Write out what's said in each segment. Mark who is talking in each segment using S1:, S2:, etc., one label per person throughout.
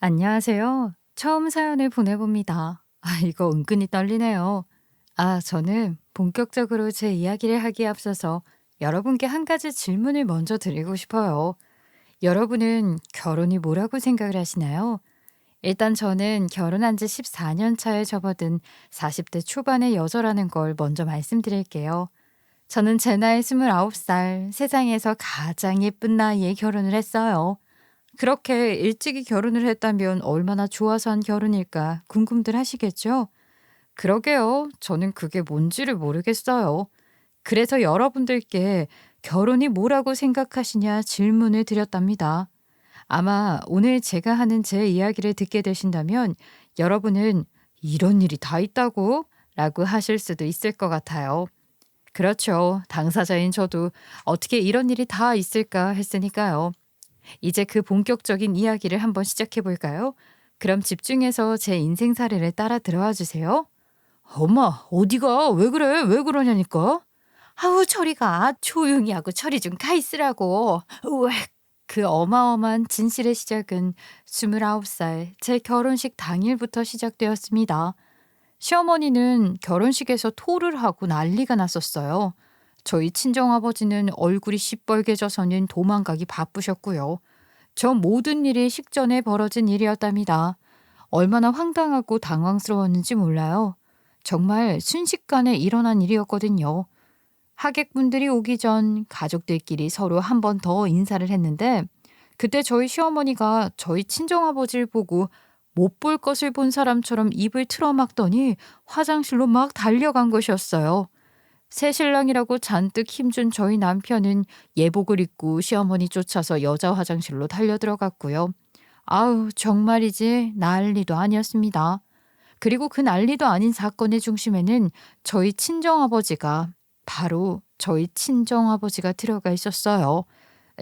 S1: 안녕하세요. 처음 사연을 보내봅니다. 이거 은근히 떨리네요. 저는 본격적으로 제 이야기를 하기에 앞서서 여러분께 한 가지 질문을 먼저 드리고 싶어요. 여러분은 결혼이 뭐라고 생각을 하시나요? 일단 저는 결혼한 지 14년 차에 접어든 40대 초반의 여자라는 걸 먼저 말씀드릴게요. 저는 제 나이 29살, 세상에서 가장 예쁜 나이에 결혼을 했어요. 그렇게 일찍이 결혼을 했다면 얼마나 좋아서 한 결혼일까 궁금들 하시겠죠? 그러게요. 저는 그게 뭔지를 모르겠어요. 그래서 여러분들께 결혼이 뭐라고 생각하시냐 질문을 드렸답니다. 아마 오늘 제가 하는 제 이야기를 듣게 되신다면 여러분은 이런 일이 다 있다고? 라고 하실 수도 있을 것 같아요. 그렇죠. 당사자인 저도 어떻게 이런 일이 다 있을까 했으니까요. 이제 그 본격적인 이야기를 한번 시작해 볼까요? 그럼 집중해서 제 인생 사례를 따라 들어와 주세요. 엄마, 어디가? 왜 그래? 왜 그러냐니까? 아우, 저리 가. 조용히 하고 저리 좀 가 있으라고. 우엑. 그 어마어마한 진실의 시작은 29살 제 결혼식 당일부터 시작되었습니다. 시어머니는 결혼식에서 토를 하고 난리가 났었어요. 저희 친정아버지는 얼굴이 시뻘개져서는 도망가기 바쁘셨고요. 저 모든 일이 식전에 벌어진 일이었답니다. 얼마나 황당하고 당황스러웠는지 몰라요. 정말 순식간에 일어난 일이었거든요. 하객분들이 오기 전 가족들끼리 서로 한 번 더 인사를 했는데 그때 저희 시어머니가 저희 친정아버지를 보고 못 볼 것을 본 사람처럼 입을 틀어막더니 화장실로 막 달려간 것이었어요. 새신랑이라고 잔뜩 힘준 저희 남편은 예복을 입고 시어머니 쫓아서 여자 화장실로 달려들어갔고요. 아우, 정말이지 난리도 아니었습니다. 그리고 그 난리도 아닌 사건의 중심에는 저희 친정아버지가 바로 저희 친정아버지가 들어가 있었어요.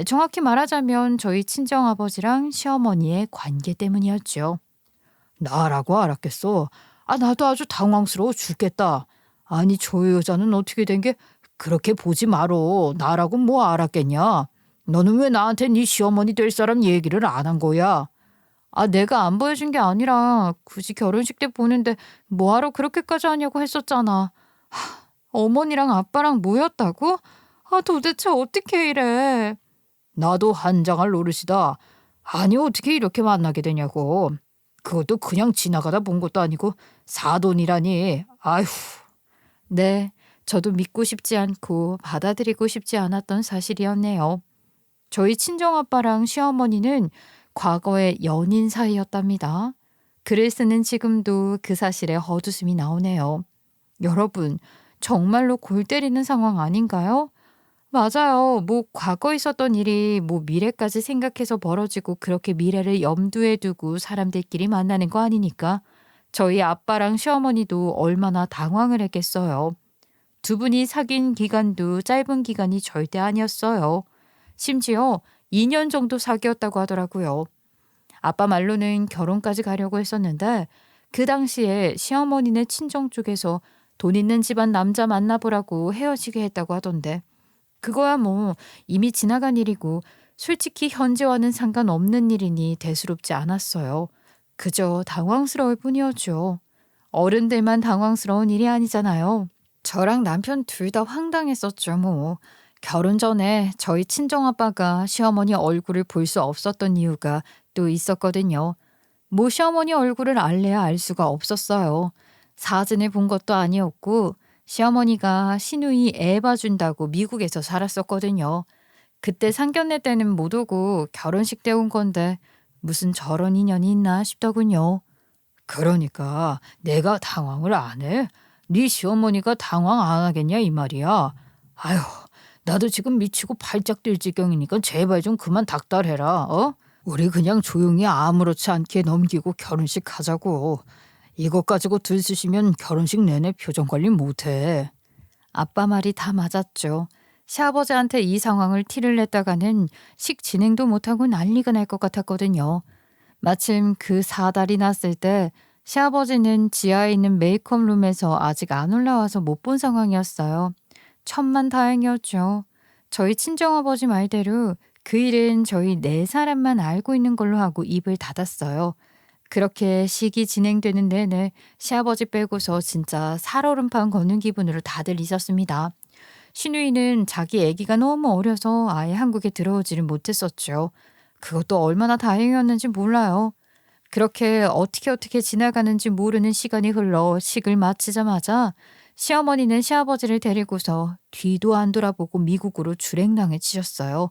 S1: 정확히 말하자면 저희 친정아버지랑 시어머니의 관계 때문이었죠. 나라고 알았겠어. 나도 아주 당황스러워 죽겠다. 아니, 저 여자는 어떻게 된 게 그렇게 보지 마로. 나라고 뭐 알았겠냐? 너는 왜 나한테 네 시어머니 될 사람 얘기를 안 한 거야? 내가 안 보여준 게 아니라 굳이 결혼식 때 보는데 뭐하러 그렇게까지 하냐고 했었잖아. 어머니랑 아빠랑 모였다고? 도대체 어떻게 이래? 나도 한장할 노릇이다. 아니, 어떻게 이렇게 만나게 되냐고. 그것도 그냥 지나가다 본 것도 아니고 사돈이라니. 아휴. 네, 저도 믿고 싶지 않고 받아들이고 싶지 않았던 사실이었네요. 저희 친정아빠랑 시어머니는 과거에 연인 사이였답니다. 글을 쓰는 지금도 그 사실에 헛웃음이 나오네요. 여러분, 정말로 골 때리는 상황 아닌가요? 맞아요. 뭐 과거에 있었던 일이 뭐 미래까지 생각해서 벌어지고 그렇게 미래를 염두에 두고 사람들끼리 만나는 거 아니니까. 저희 아빠랑 시어머니도 얼마나 당황을 했겠어요. 두 분이 사귄 기간도 짧은 기간이 절대 아니었어요. 심지어 2년 정도 사귀었다고 하더라고요. 아빠 말로는 결혼까지 가려고 했었는데 그 당시에 시어머니네 친정 쪽에서 돈 있는 집안 남자 만나보라고 헤어지게 했다고 하던데 그거야 뭐 이미 지나간 일이고 솔직히 현재와는 상관없는 일이니 대수롭지 않았어요. 그저 당황스러울 뿐이었죠. 어른들만 당황스러운 일이 아니잖아요. 저랑 남편 둘 다 황당했었죠, 뭐. 결혼 전에 저희 친정아빠가 시어머니 얼굴을 볼 수 없었던 이유가 또 있었거든요. 뭐 시어머니 얼굴을 알래야 알 수가 없었어요. 사진을 본 것도 아니었고 시어머니가 시누이 애 봐준다고 미국에서 살았었거든요. 그때 상견례 때는 못 오고 결혼식 때 온 건데 무슨 저런 인연이 있나 싶더군요. 그러니까 내가 당황을 안 해? 네 시어머니가 당황 안 하겠냐 이 말이야. 아휴, 나도 지금 미치고 팔짝 뛸 지경이니까 제발 좀 그만 닥달해라. 어? 우리 그냥 조용히 아무렇지 않게 넘기고 결혼식 하자고. 이것 가지고 들쑤시면 결혼식 내내 표정 관리 못해. 아빠 말이 다 맞았죠. 시아버지한테 이 상황을 티를 냈다가는 식 진행도 못하고 난리가 날 것 같았거든요. 마침 그 사달이 났을 때 시아버지는 지하에 있는 메이크업 룸에서 아직 안 올라와서 못 본 상황이었어요. 천만 다행이었죠. 저희 친정아버지 말대로 그 일은 저희 네 사람만 알고 있는 걸로 하고 입을 닫았어요. 그렇게 시기 진행되는 내내 시아버지 빼고서 진짜 살얼음판 걷는 기분으로 다들 있었습니다. 시누이는 자기 아기가 너무 어려서 아예 한국에 들어오지를 못했었죠. 그것도 얼마나 다행이었는지 몰라요. 그렇게 어떻게 지나가는지 모르는 시간이 흘러 식을 마치자마자 시어머니는 시아버지를 데리고서 뒤도 안 돌아보고 미국으로 출행랑에 치셨어요.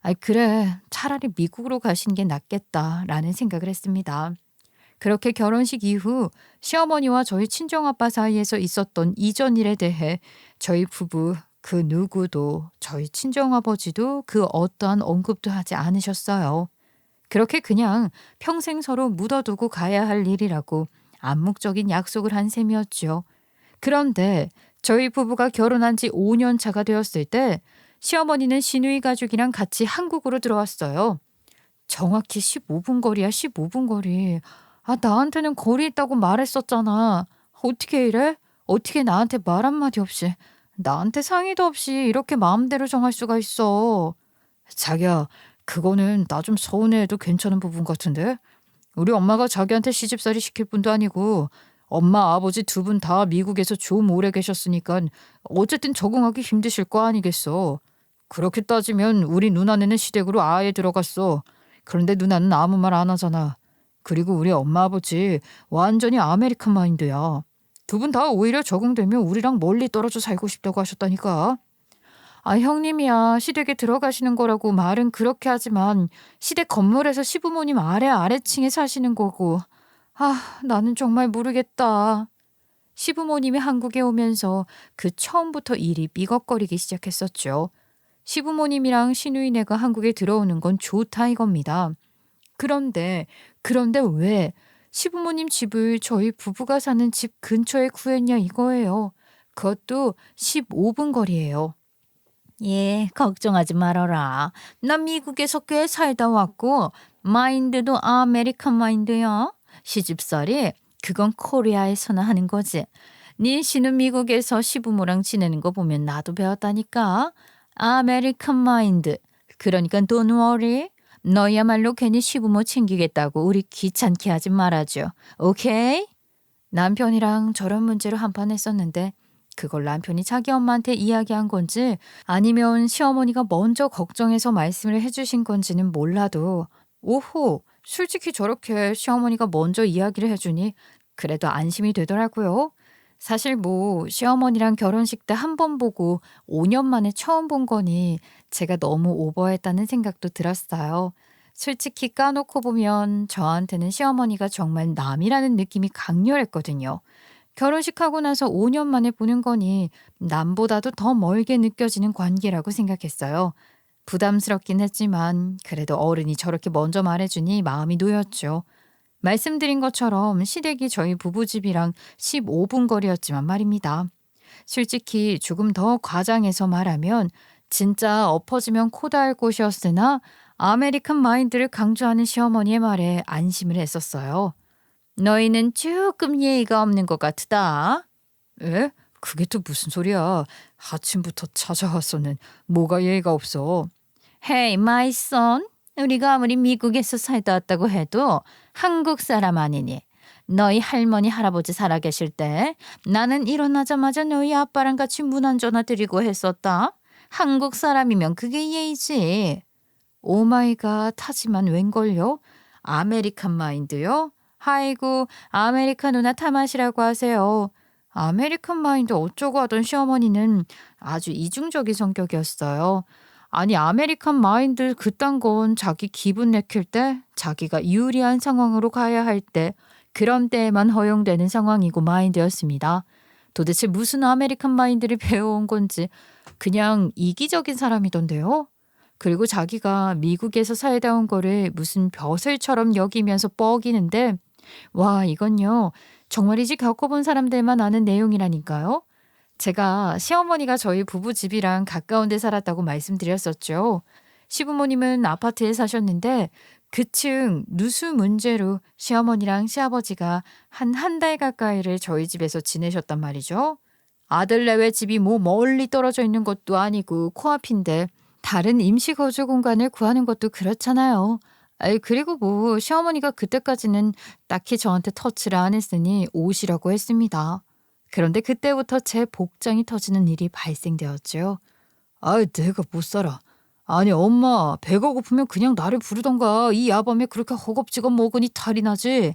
S1: 아이, 그래. 차라리 미국으로 가시는 게 낫겠다라는 생각을 했습니다. 그렇게 결혼식 이후 시어머니와 저희 친정아빠 사이에서 있었던 이전 일에 대해 저희 부부 그 누구도 저희 친정아버지도 그 어떠한 언급도 하지 않으셨어요. 그렇게 그냥 평생 서로 묻어두고 가야 할 일이라고 암묵적인 약속을 한 셈이었죠. 그런데 저희 부부가 결혼한 지 5년 차가 되었을 때 시어머니는 시누이 가족이랑 같이 한국으로 들어왔어요. 정확히 15분 거리야, 15분 거리. 아, 나한테는 거리 있다고 말했었잖아. 어떻게 이래? 어떻게 나한테 말 한마디 없이, 나한테 상의도 없이 이렇게 마음대로 정할 수가 있어. 자기야, 그거는 나 좀 서운해해도 괜찮은 부분 같은데? 우리 엄마가 자기한테 시집살이 시킬 분도 아니고 엄마 아버지 두 분 다 미국에서 좀 오래 계셨으니까 어쨌든 적응하기 힘드실 거 아니겠어. 그렇게 따지면 우리 누나네는 시댁으로 아예 들어갔어. 그런데 누나는 아무 말 안 하잖아. 그리고 우리 엄마 아버지 완전히 아메리칸 마인드야. 두 분 다 오히려 적응되면 우리랑 멀리 떨어져 살고 싶다고 하셨다니까. 아, 형님이야 시댁에 들어가시는 거라고 말은 그렇게 하지만 시댁 건물에서 시부모님 아래층에 사시는 거고. 아, 나는 정말 모르겠다. 시부모님이 한국에 오면서 그 처음부터 일이 삐걱거리기 시작했었죠. 시부모님이랑 시누이네가 한국에 들어오는 건 좋다 이겁니다. 그런데 왜 시부모님 집을 저희 부부가 사는 집 근처에 구했냐 이거예요. 그것도 15분 거리예요. 예, 걱정하지 말아라. 나 미국에서 꽤 살다 왔고 마인드도 아메리칸 마인드야. 시집살이 그건 코리아에서나 하는 거지. 네 씨는 미국에서 시부모랑 지내는 거 보면 나도 배웠다니까. 아메리칸 마인드. 그러니까 don't worry. 너야말로 괜히 시부모 챙기겠다고 우리 귀찮게 하지 말아줘. 오케이? 남편이랑 저런 문제로 한판 했었는데 그걸 남편이 자기 엄마한테 이야기한 건지 아니면 시어머니가 먼저 걱정해서 말씀을 해주신 건지는 몰라도 오호, 솔직히 저렇게 시어머니가 먼저 이야기를 해주니 그래도 안심이 되더라고요. 사실 뭐 시어머니랑 결혼식 때 한 번 보고 5년 만에 처음 본 거니 제가 너무 오버했다는 생각도 들었어요. 솔직히 까놓고 보면 저한테는 시어머니가 정말 남이라는 느낌이 강렬했거든요. 결혼식하고 나서 5년 만에 보는 거니 남보다도 더 멀게 느껴지는 관계라고 생각했어요. 부담스럽긴 했지만 그래도 어른이 저렇게 먼저 말해주니 마음이 놓였죠. 말씀드린 것처럼 시댁이 저희 부부집이랑 15분 거리였지만 말입니다. 솔직히 조금 더 과장해서 말하면 진짜 엎어지면 코 닿을 곳이었으나 아메리칸 마인드를 강조하는 시어머니의 말에 안심을 했었어요. 너희는 조금 예의가 없는 것 같다. 에? 그게 또 무슨 소리야. 아침부터 찾아와서는 뭐가 예의가 없어. Hey, my son. 우리가 아무리 미국에서 살다 왔다고 해도 한국 사람 아니니. 너희 할머니 할아버지 살아계실 때 나는 일어나자마자 너희 아빠랑 같이 문안전화 드리고 했었다. 한국 사람이면 그게 예의지. 오마이갓 하지만 웬걸요? 아메리칸 마인드요? 아이고 아메리카노나 타맛이라고 하세요. 아메리칸 마인드 어쩌고 하던 시어머니는 아주 이중적인 성격이었어요. 아니 아메리칸 마인드 그딴 건 자기 기분 내킬 때 자기가 유리한 상황으로 가야 할 때 그런 때에만 허용되는 상황이고 마인드였습니다. 도대체 무슨 아메리칸 마인드를 배워온 건지 그냥 이기적인 사람이던데요. 그리고 자기가 미국에서 살다 온 거를 무슨 벼슬처럼 여기면서 뻐기는데 와 이건요 정말이지 겪어본 사람들만 아는 내용이라니까요. 제가 시어머니가 저희 부부집이랑 가까운 데 살았다고 말씀드렸었죠. 시부모님은 아파트에 사셨는데 그 층 누수 문제로 시어머니랑 시아버지가 한 달 가까이를 저희 집에서 지내셨단 말이죠. 아들 내외 집이 뭐 멀리 떨어져 있는 것도 아니고 코앞인데 다른 임시 거주 공간을 구하는 것도 그렇잖아요. 아이 그리고 뭐 시어머니가 그때까지는 딱히 저한테 터치를 안 했으니 오시라고 했습니다. 그런데 그때부터 제 복장이 터지는 일이 발생되었죠. 아이 내가 못 살아. 아니 엄마 배가 고프면 그냥 나를 부르던가 이 야밤에 그렇게 허겁지겁 먹으니 탈이 나지.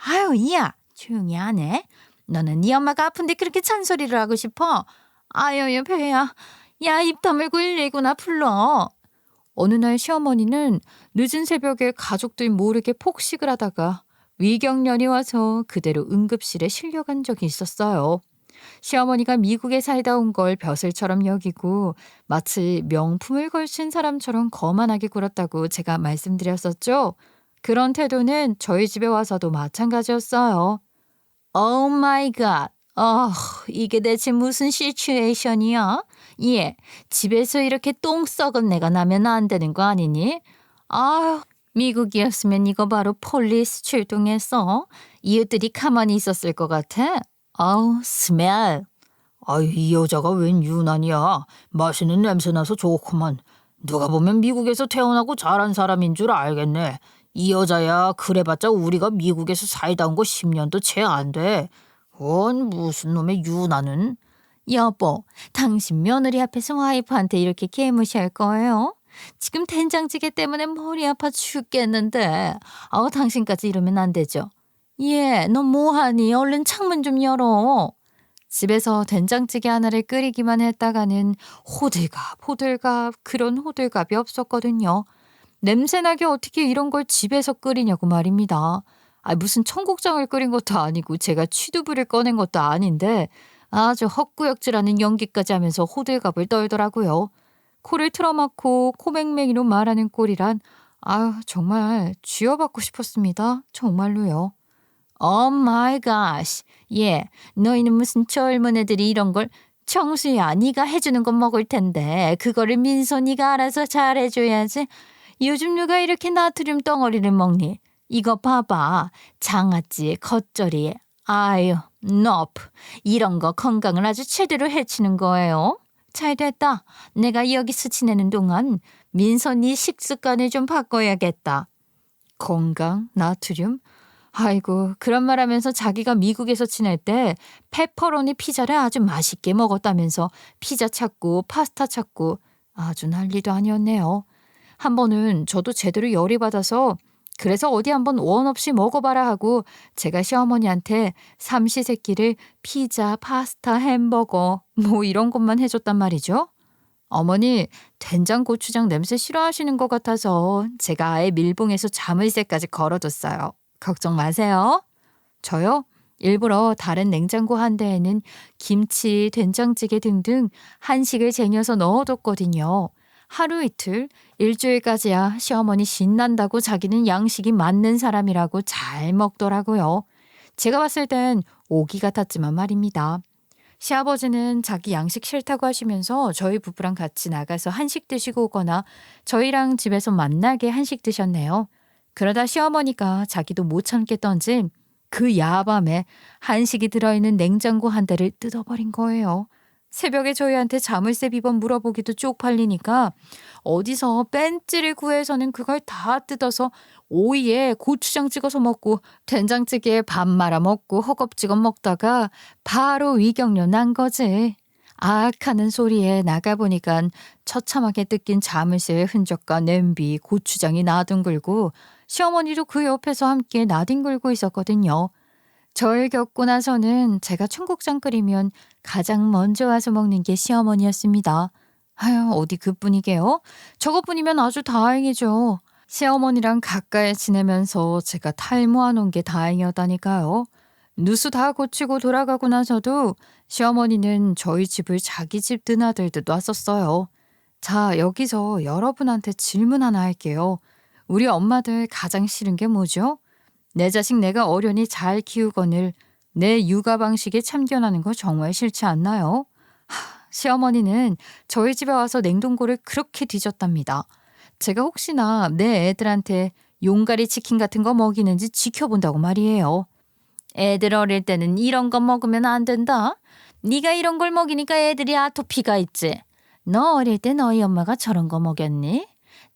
S1: 아유 이야 조용히 하네. 너는 네 엄마가 아픈데 그렇게 잔소리를 하고 싶어? 아유 배야. 야 입 다물고 119나 불러. 어느 날 시어머니는 늦은 새벽에 가족들 모르게 폭식을 하다가 위경련이 와서 그대로 응급실에 실려간 적이 있었어요. 시어머니가 미국에 살다 온 걸 벼슬처럼 여기고 마치 명품을 걸친 사람처럼 거만하게 굴었다고 제가 말씀드렸었죠. 그런 태도는 저희 집에 와서도 마찬가지였어요. 오 마이 갓. 이게 대체 무슨 시츄에이션이야? 예, 집에서 이렇게 똥 썩은 내가 나면 안 되는 거 아니니? 아휴, 미국이었으면 이거 바로 폴리스 출동했어. 이웃들이 가만히 있었을 것 같아. 아우, 스멜. 아이, 이 여자가 웬 유난이야. 맛있는 냄새 나서 좋구만. 누가 보면 미국에서 태어나고 자란 사람인 줄 알겠네. 이 여자야 그래봤자 우리가 미국에서 살다 온 거 10년도 채 안 돼. 무슨 놈의 유난은? 여보, 당신 며느리 앞에서 와이프한테 이렇게 개무시할 거예요? 지금 된장찌개 때문에 머리 아파 죽겠는데. 당신까지 이러면 안 되죠. 예, 너 뭐하니? 얼른 창문 좀 열어. 집에서 된장찌개 하나를 끓이기만 했다가는 호들갑 그런 호들갑이 없었거든요. 냄새나게 어떻게 이런 걸 집에서 끓이냐고 말입니다. 무슨 청국장을 끓인 것도 아니고 제가 취두부를 꺼낸 것도 아닌데 아주 헛구역질하는 연기까지 하면서 호들갑을 떨더라고요. 코를 틀어막고 코맹맹이로 말하는 꼴이란 정말 쥐어받고 싶었습니다. 정말로요. 오 마이 갓. 예, 너희는 무슨 젊은 애들이 이런 걸 청수야 네가 해주는 건 먹을 텐데 그거를 민서 네가 알아서 잘 해줘야지. 요즘 누가 이렇게 나트륨 덩어리를 먹니? 이거 봐봐. 장아찌, 겉절이. 아유, 너프. 이런 거 건강을 아주 제대로 해치는 거예요. 잘 됐다. 내가 여기서 지내는 동안 민서 네 식습관을 좀 바꿔야겠다. 건강, 나트륨? 아이고, 그런 말 하면서 자기가 미국에서 지낼 때 페퍼로니 피자를 아주 맛있게 먹었다면서 피자 찾고 파스타 찾고 아주 난리도 아니었네요. 한 번은 저도 제대로 열이 받아서 그래서 어디 한번 원 없이 먹어봐라 하고 제가 시어머니한테 삼시세끼를 피자, 파스타, 햄버거 뭐 이런 것만 해줬단 말이죠. 어머니 된장 고추장 냄새 싫어하시는 것 같아서 제가 아예 밀봉해서 자물쇠까지 걸어뒀어요. 걱정 마세요. 저요? 일부러 다른 냉장고 한 대에는 김치, 된장찌개 등등 한식을 쟁여서 넣어뒀거든요. 하루 이틀, 일주일까지야 시어머니 신난다고 자기는 양식이 맞는 사람이라고 잘 먹더라고요. 제가 봤을 땐 오기 같았지만 말입니다. 시아버지는 자기 양식 싫다고 하시면서 저희 부부랑 같이 나가서 한식 드시고 오거나 저희랑 집에서 만나게 한식 드셨네요. 그러다 시어머니가 자기도 못 참겠던지 그 야밤에 한식이 들어있는 냉장고 한 대를 뜯어버린 거예요. 새벽에 저희한테 자물쇠 비번 물어보기도 쪽팔리니까 어디서 뺀찌를 구해서는 그걸 다 뜯어서 오이에 고추장 찍어서 먹고 된장찌개에 밥 말아 먹고 허겁지겁 먹다가 바로 위경련 난 거지. 아악 하는 소리에 나가보니까 처참하게 뜯긴 자물쇠의 흔적과 냄비, 고추장이 나뒹굴고 시어머니도 그 옆에서 함께 나뒹굴고 있었거든요. 절 겪고 나서는 제가 청국장 끓이면 가장 먼저 와서 먹는 게 시어머니였습니다. 아유, 어디 그뿐이게요? 저것뿐이면 아주 다행이죠. 시어머니랑 가까이 지내면서 제가 탈모안 온 게 다행이었다니까요. 누수 다 고치고 돌아가고 나서도 시어머니는 저희 집을 자기 집 드나들듯 놨었어요. 자, 여기서 여러분한테 질문 하나 할게요. 우리 엄마들 가장 싫은 게 뭐죠? 내 자식 내가 어련히 잘 키우거늘 내 육아 방식에 참견하는 거 정말 싫지 않나요? 시어머니는 저희 집에 와서 냉동고를 그렇게 뒤졌답니다. 제가 혹시나 내 애들한테 용가리 치킨 같은 거 먹이는지 지켜본다고 말이에요. 애들 어릴 때는 이런 거 먹으면 안 된다. 네가 이런 걸 먹이니까 애들이 아토피가 있지. 너 어릴 때 너희 엄마가 저런 거 먹였니?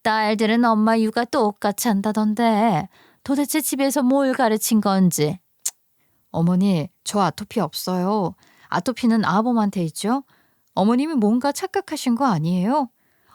S2: 딸들은 엄마 육아 똑같이 한다던데 도대체 집에서 뭘 가르친 건지.
S1: 어머니, 저 아토피 없어요. 아토피는 아범한테 있죠? 어머님이 뭔가 착각하신 거 아니에요?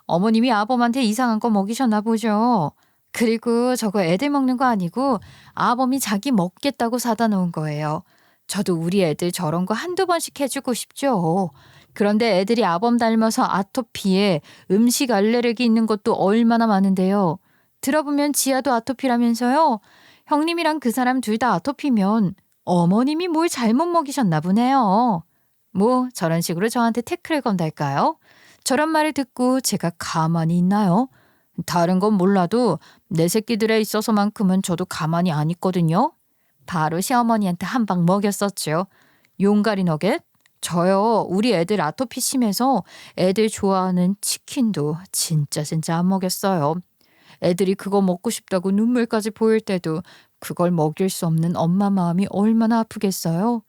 S1: 어머님이 아범한테 이상한 거 먹이셨나 보죠. 그리고 저거 애들 먹는 거 아니고 아범이 자기 먹겠다고 사다 놓은 거예요. 저도 우리 애들 저런 거 한두 번씩 해주고 싶죠. 그런데 애들이 아범 닮아서 아토피에 음식 알레르기 있는 것도 얼마나 많은데요. 들어보면 지아도 아토피라면서요. 형님이랑 그 사람 둘 다 아토피면 어머님이 뭘 잘못 먹이셨나 보네요. 뭐 저런 식으로 저한테 태클을 건달까요? 저런 말을 듣고 제가 가만히 있나요? 다른 건 몰라도 내 새끼들에 있어서만큼은 저도 가만히 안 있거든요. 바로 시어머니한테 한 방 먹였었죠. 용가리 너겟? 저요. 우리 애들 아토피 심해서 애들 좋아하는 치킨도 진짜 안 먹였어요. 애들이 그거 먹고 싶다고 눈물까지 보일 때도 그걸 먹일 수 없는 엄마 마음이 얼마나 아프겠어요.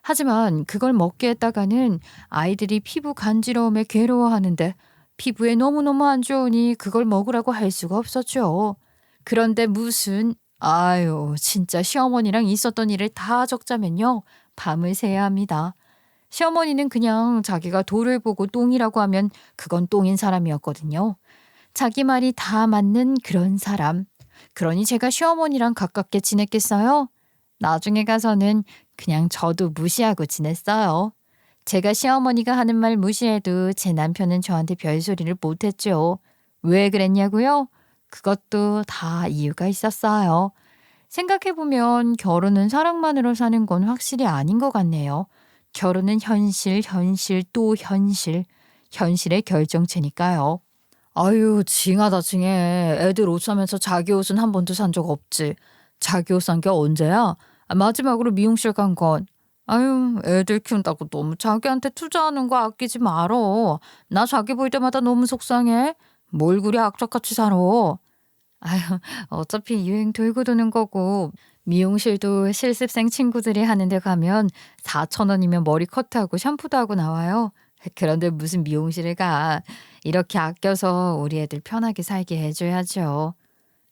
S1: 하지만 그걸 먹게 했다가는 아이들이 피부 간지러움에 괴로워하는데 피부에 너무너무 안 좋으니 그걸 먹으라고 할 수가 없었죠. 그런데 아유, 진짜 시어머니랑 있었던 일을 다 적자면요. 밤을 새야 합니다. 시어머니는 그냥 자기가 돌을 보고 똥이라고 하면 그건 똥인 사람이었거든요. 자기 말이 다 맞는 그런 사람. 그러니 제가 시어머니랑 가깝게 지냈겠어요? 나중에 가서는 그냥 저도 무시하고 지냈어요. 제가 시어머니가 하는 말 무시해도 제 남편은 저한테 별소리를 못했죠. 왜 그랬냐고요? 그것도 다 이유가 있었어요. 생각해보면 결혼은 사랑만으로 사는 건 확실히 아닌 것 같네요. 결혼은 현실 또 현실. 현실의 결정체니까요. 아유, 징하다 징해. 애들 옷 사면서 자기 옷은 한 번도 산 적 없지. 자기 옷 산 게 언제야? 마지막으로 미용실 간 건. 아유, 애들 키운다고 너무 자기한테 투자하는 거 아끼지 말어. 나 자기 볼 때마다 너무 속상해. 뭘 그리 악착같이 살아. 아유, 어차피 유행 돌고 도는 거고 미용실도 실습생 친구들이 하는 데 가면 4,000원이면 머리 커트하고 샴푸도 하고 나와요. 그런데 무슨 미용실을 가. 이렇게 아껴서 우리 애들 편하게 살게 해줘야죠.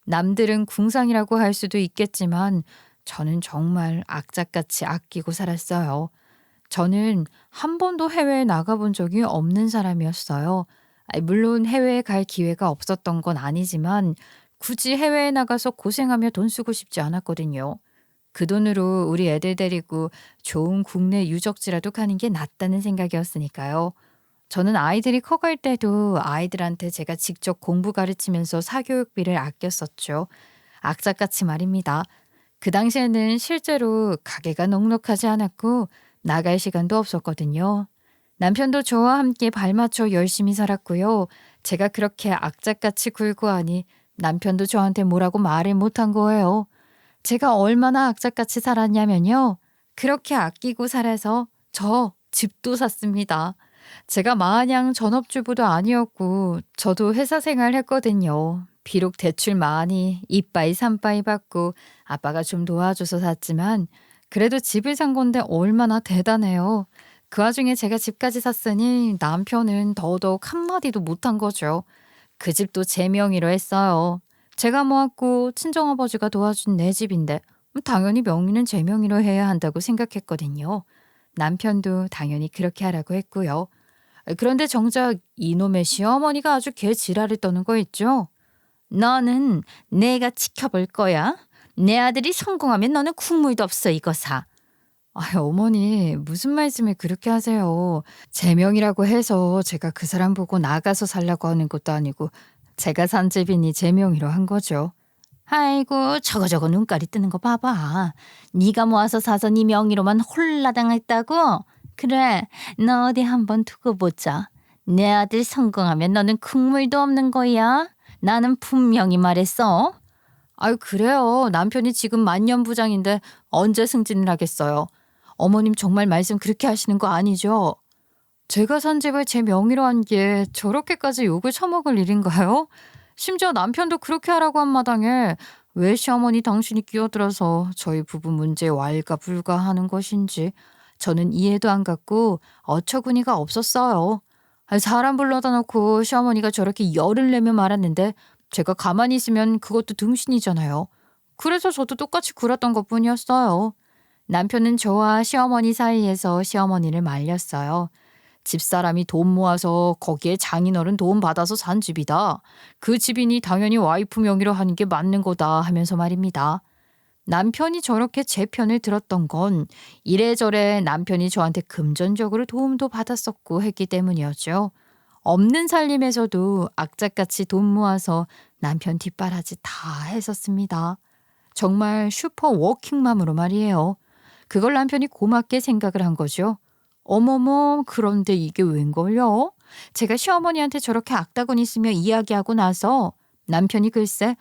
S1: 남들은 궁상이라고 할 수도 있겠지만 저는 정말 악착같이 아끼고 살았어요. 저는 한 번도 해외에 나가본 적이 없는 사람이었어요. 물론 해외에 갈 기회가 없었던 건 아니지만 굳이 해외에 나가서 고생하며 돈 쓰고 싶지 않았거든요. 그 돈으로 우리 애들 데리고 좋은 국내 유적지라도 가는 게 낫다는 생각이었으니까요. 저는 아이들이 커갈 때도 아이들한테 제가 직접 공부 가르치면서 사교육비를 아꼈었죠. 악착같이 말입니다. 그 당시에는 실제로 가게가 넉넉하지 않았고 나갈 시간도 없었거든요. 남편도 저와 함께 발맞춰 열심히 살았고요. 제가 그렇게 악착같이 굴고 하니 남편도 저한테 뭐라고 말을 못한 거예요. 제가 얼마나 악착같이 살았냐면요. 그렇게 아끼고 살아서 저 집도 샀습니다. 제가 마냥 전업주부도 아니었고 저도 회사 생활 했거든요. 비록 대출 많이 이빠이 삼빠이 받고 아빠가 좀 도와줘서 샀지만 그래도 집을 산 건데 얼마나 대단해요. 그 와중에 제가 집까지 샀으니 남편은 더더욱 한마디도 못한 거죠. 그 집도 제 명의로 했어요. 제가 모았고 친정아버지가 도와준 내 집인데 당연히 명의는 제 명의로 해야 한다고 생각했거든요. 남편도 당연히 그렇게 하라고 했고요. 그런데 정작 이놈의 시어머니가 아주 개 지랄을 떠는 거 있죠. 너는 내가 지켜볼 거야. 내 아들이 성공하면 너는 국물도 없어 이거 사. 어머니 무슨 말씀을 그렇게 하세요. 제 명이라고 해서 제가 그 사람 보고 나가서 살라고 하는 것도 아니고 제가 산 집이니 제 명의로 한 거죠. 아이고 저거 눈깔이 뜨는 거 봐봐. 네가 모아서 사서 네 명의로만 홀라당했다고? 그래 너 어디 한번 두고 보자. 내 아들 성공하면 너는 국물도 없는 거야. 나는 분명히 말했어. 아유 그래요. 남편이 지금 만년부장인데 언제 승진을 하겠어요. 어머님 정말 말씀 그렇게 하시는 거 아니죠? 제가 산 집을 제 명의로 한 게 저렇게까지 욕을 처먹을 일인가요? 심지어 남편도 그렇게 하라고 한 마당에 왜 시어머니 당신이 끼어들어서 저희 부부 문제에 왈가불가하는 것인지 저는 이해도 안 갔고 어처구니가 없었어요. 사람 불러다 놓고 시어머니가 저렇게 열을 내며 말았는데 제가 가만히 있으면 그것도 등신이잖아요. 그래서 저도 똑같이 굴었던 것뿐이었어요. 남편은 저와 시어머니 사이에서 시어머니를 말렸어요. 집사람이 돈 모아서 거기에 장인어른 도움 받아서 산 집이다. 그 집이니 당연히 와이프 명의로 하는 게 맞는 거다 하면서 말입니다. 남편이 저렇게 제 편을 들었던 건 이래저래 남편이 저한테 금전적으로 도움도 받았었고 했기 때문이었죠. 없는 살림에서도 악착같이 돈 모아서 남편 뒷바라지 다 했었습니다. 정말 슈퍼 워킹맘으로 말이에요. 그걸 남편이 고맙게 생각을 한 거죠. 어머머, 그런데 이게 웬걸요? 제가 시어머니한테 저렇게 악다구니 쓰며 이야기하고 나서 남편이 글쎄,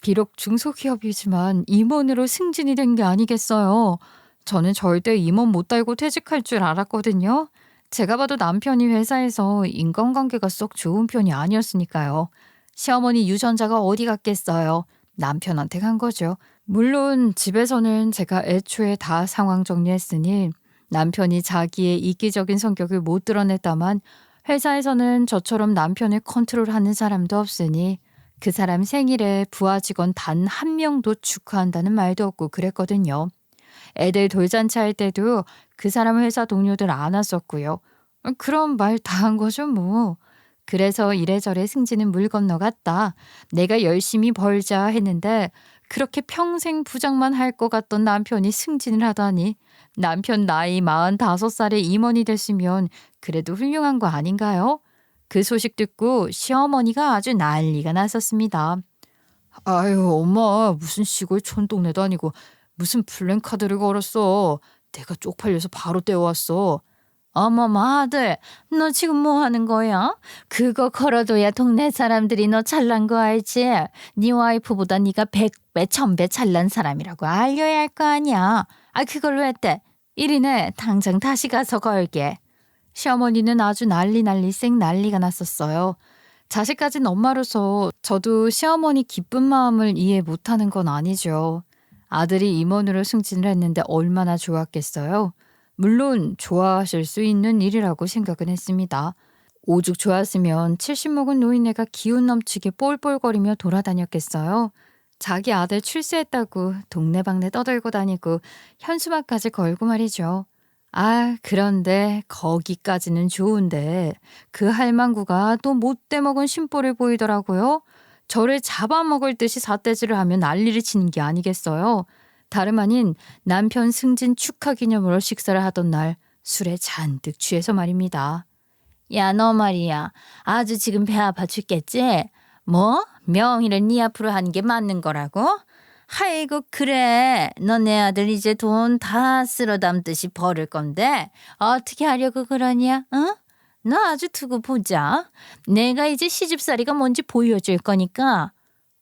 S1: 비록 중소기업이지만 임원으로 승진이 된 게 아니겠어요. 저는 절대 임원 못 달고 퇴직할 줄 알았거든요. 제가 봐도 남편이 회사에서 인간관계가 썩 좋은 편이 아니었으니까요. 시어머니 유전자가 어디 갔겠어요. 남편한테 간 거죠. 물론 집에서는 제가 애초에 다 상황 정리했으니 남편이 자기의 이기적인 성격을 못 드러냈다만 회사에서는 저처럼 남편을 컨트롤하는 사람도 없으니 그 사람 생일에 부하 직원 단 한 명도 축하한다는 말도 없고 그랬거든요. 애들 돌잔치 할 때도 그 사람 회사 동료들 안 왔었고요. 그럼 말 다 한 거죠 뭐. 그래서 이래저래 승진은 물 건너갔다. 내가 열심히 벌자 했는데 그렇게 평생 부장만 할 것 같던 남편이 승진을 하다니 남편 나이 45살에 임원이 됐으면 그래도 훌륭한 거 아닌가요? 그 소식 듣고 시어머니가 아주 난리가 났었습니다. 아유 엄마 무슨 시골 촌동네도 아니고 무슨 플랜카드를 걸었어. 내가 쪽팔려서 바로 떼어왔어.
S2: 어머머 아들, 너 지금 뭐 하는 거야? 그거 걸어둬야 동네 사람들이 너 잘난 거 알지? 네 와이프보다 네가 100배, 1000배 잘난 사람이라고 알려야 할 거 아니야. 아 그걸 왜 떼? 이리네 당장 다시 가서 걸게.
S1: 시어머니는 아주 난리생 난리가 났었어요. 자식 가진 엄마로서 저도 시어머니 기쁜 마음을 이해 못하는 건 아니죠. 아들이 임원으로 승진을 했는데 얼마나 좋았겠어요. 물론 좋아하실 수 있는 일이라고 생각은 했습니다. 오죽 좋았으면 70 먹은 노인네가 기운 넘치게 볼볼거리며 돌아다녔겠어요. 자기 아들 출세했다고 동네방네 떠들고 다니고 현수막까지 걸고 말이죠. 아, 그런데 거기까지는 좋은데 그 할망구가 또 못돼 먹은 심보를 보이더라고요. 저를 잡아먹을 듯이 삿대질을 하며 난리를 치는 게 아니겠어요. 다름 아닌 남편 승진 축하 기념으로 식사를 하던 날 술에 잔뜩 취해서 말입니다.
S2: 야 너 말이야 아주 지금 배 아파 죽겠지? 뭐? 명의를 네 앞으로 하는 게 맞는 거라고? 아이고 그래 너 내 아들 이제 돈 다 쓸어 담듯이 버릴 건데 어떻게 하려고 그러냐? 응? 너 아주 두고 보자. 내가 이제 시집살이가 뭔지 보여줄 거니까.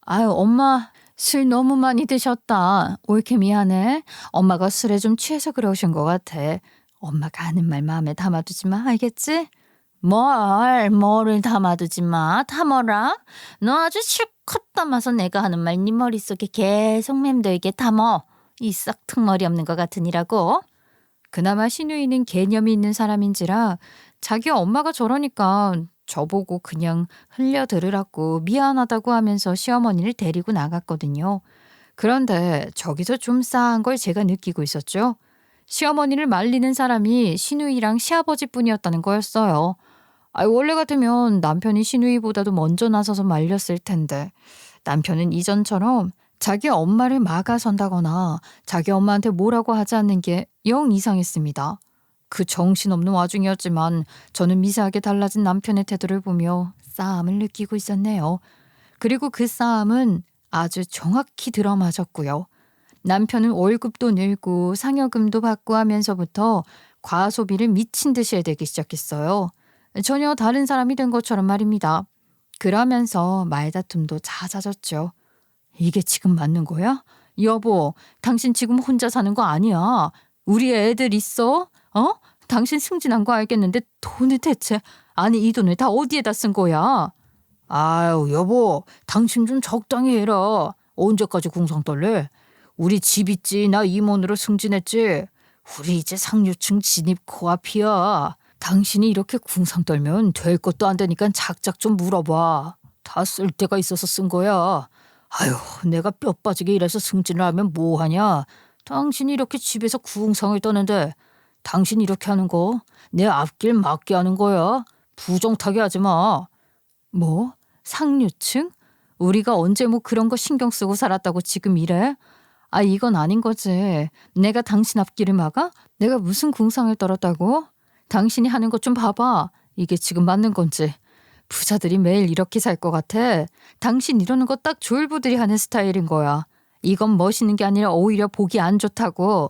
S1: 아유 엄마 술 너무 많이 드셨다. 옳게 미안해. 엄마가 술에 좀 취해서 그러신 것 같아. 엄마가 하는 말 마음에 담아두지 마 알겠지?
S2: 뭐를 담아두지 마. 담어라. 너 아주 실컷 담아서 내가 하는 말 네 머릿속에 계속 맴돌게 담어. 이 싹퉁머리 없는 것 같으니라고.
S1: 그나마 시누이는 개념이 있는 사람인지라 자기 엄마가 저러니까 저보고 그냥 흘려들으라고 미안하다고 하면서 시어머니를 데리고 나갔거든요. 그런데 저기서 좀 싸한 걸 제가 느끼고 있었죠. 시어머니를 말리는 사람이 시누이랑 시아버지뿐이었다는 거였어요. 원래 같으면 남편이 시누이보다도 먼저 나서서 말렸을 텐데 남편은 이전처럼 자기 엄마를 막아선다거나 자기 엄마한테 뭐라고 하지 않는 게 영 이상했습니다. 그 정신없는 와중이었지만 저는 미세하게 달라진 남편의 태도를 보며 싸움을 느끼고 있었네요. 그리고 그 싸움은 아주 정확히 들어맞았고요. 남편은 월급도 늘고 상여금도 받고 하면서부터 과소비를 미친 듯이 해대기 시작했어요. 전혀 다른 사람이 된 것처럼 말입니다. 그러면서 말다툼도 잦아졌죠. 이게 지금 맞는 거야? 여보, 당신 지금 혼자 사는 거 아니야. 우리 애들 있어? 당신 승진한 거 알겠는데 돈을 대체 아니 이 돈을 다 어디에다 쓴 거야? 아유 여보 당신 좀 적당히 해라. 언제까지 궁상 떨래? 우리 집 있지 나 임원으로 승진했지. 우리 이제 상류층 진입 코앞이야. 당신이 이렇게 궁상 떨면 될 것도 안 되니까 작작 좀 물어봐. 다
S2: 다 쓸 데가 있어서 쓴 거야. 아유, 내가 뼈 빠지게 일해서 승진을 하면 뭐하냐. 당신이 이렇게 집에서 궁상을 떠는데 당신 이렇게 하는 거 내 앞길 막게 하는 거야. 부정타게 하지 마.
S1: 뭐? 상류층? 우리가 언제 뭐 그런 거 신경 쓰고 살았다고 지금 이래? 아, 이건 아닌 거지. 내가 당신 앞길을 막아? 내가 무슨 궁상을 떨었다고? 당신이 하는 것 좀 봐봐. 이게 지금 맞는 건지. 부자들이 매일 이렇게 살 것 같아. 당신 이러는 거 딱 졸부들이 하는 스타일인 거야. 이건 멋있는 게 아니라 오히려 보기 안 좋다고.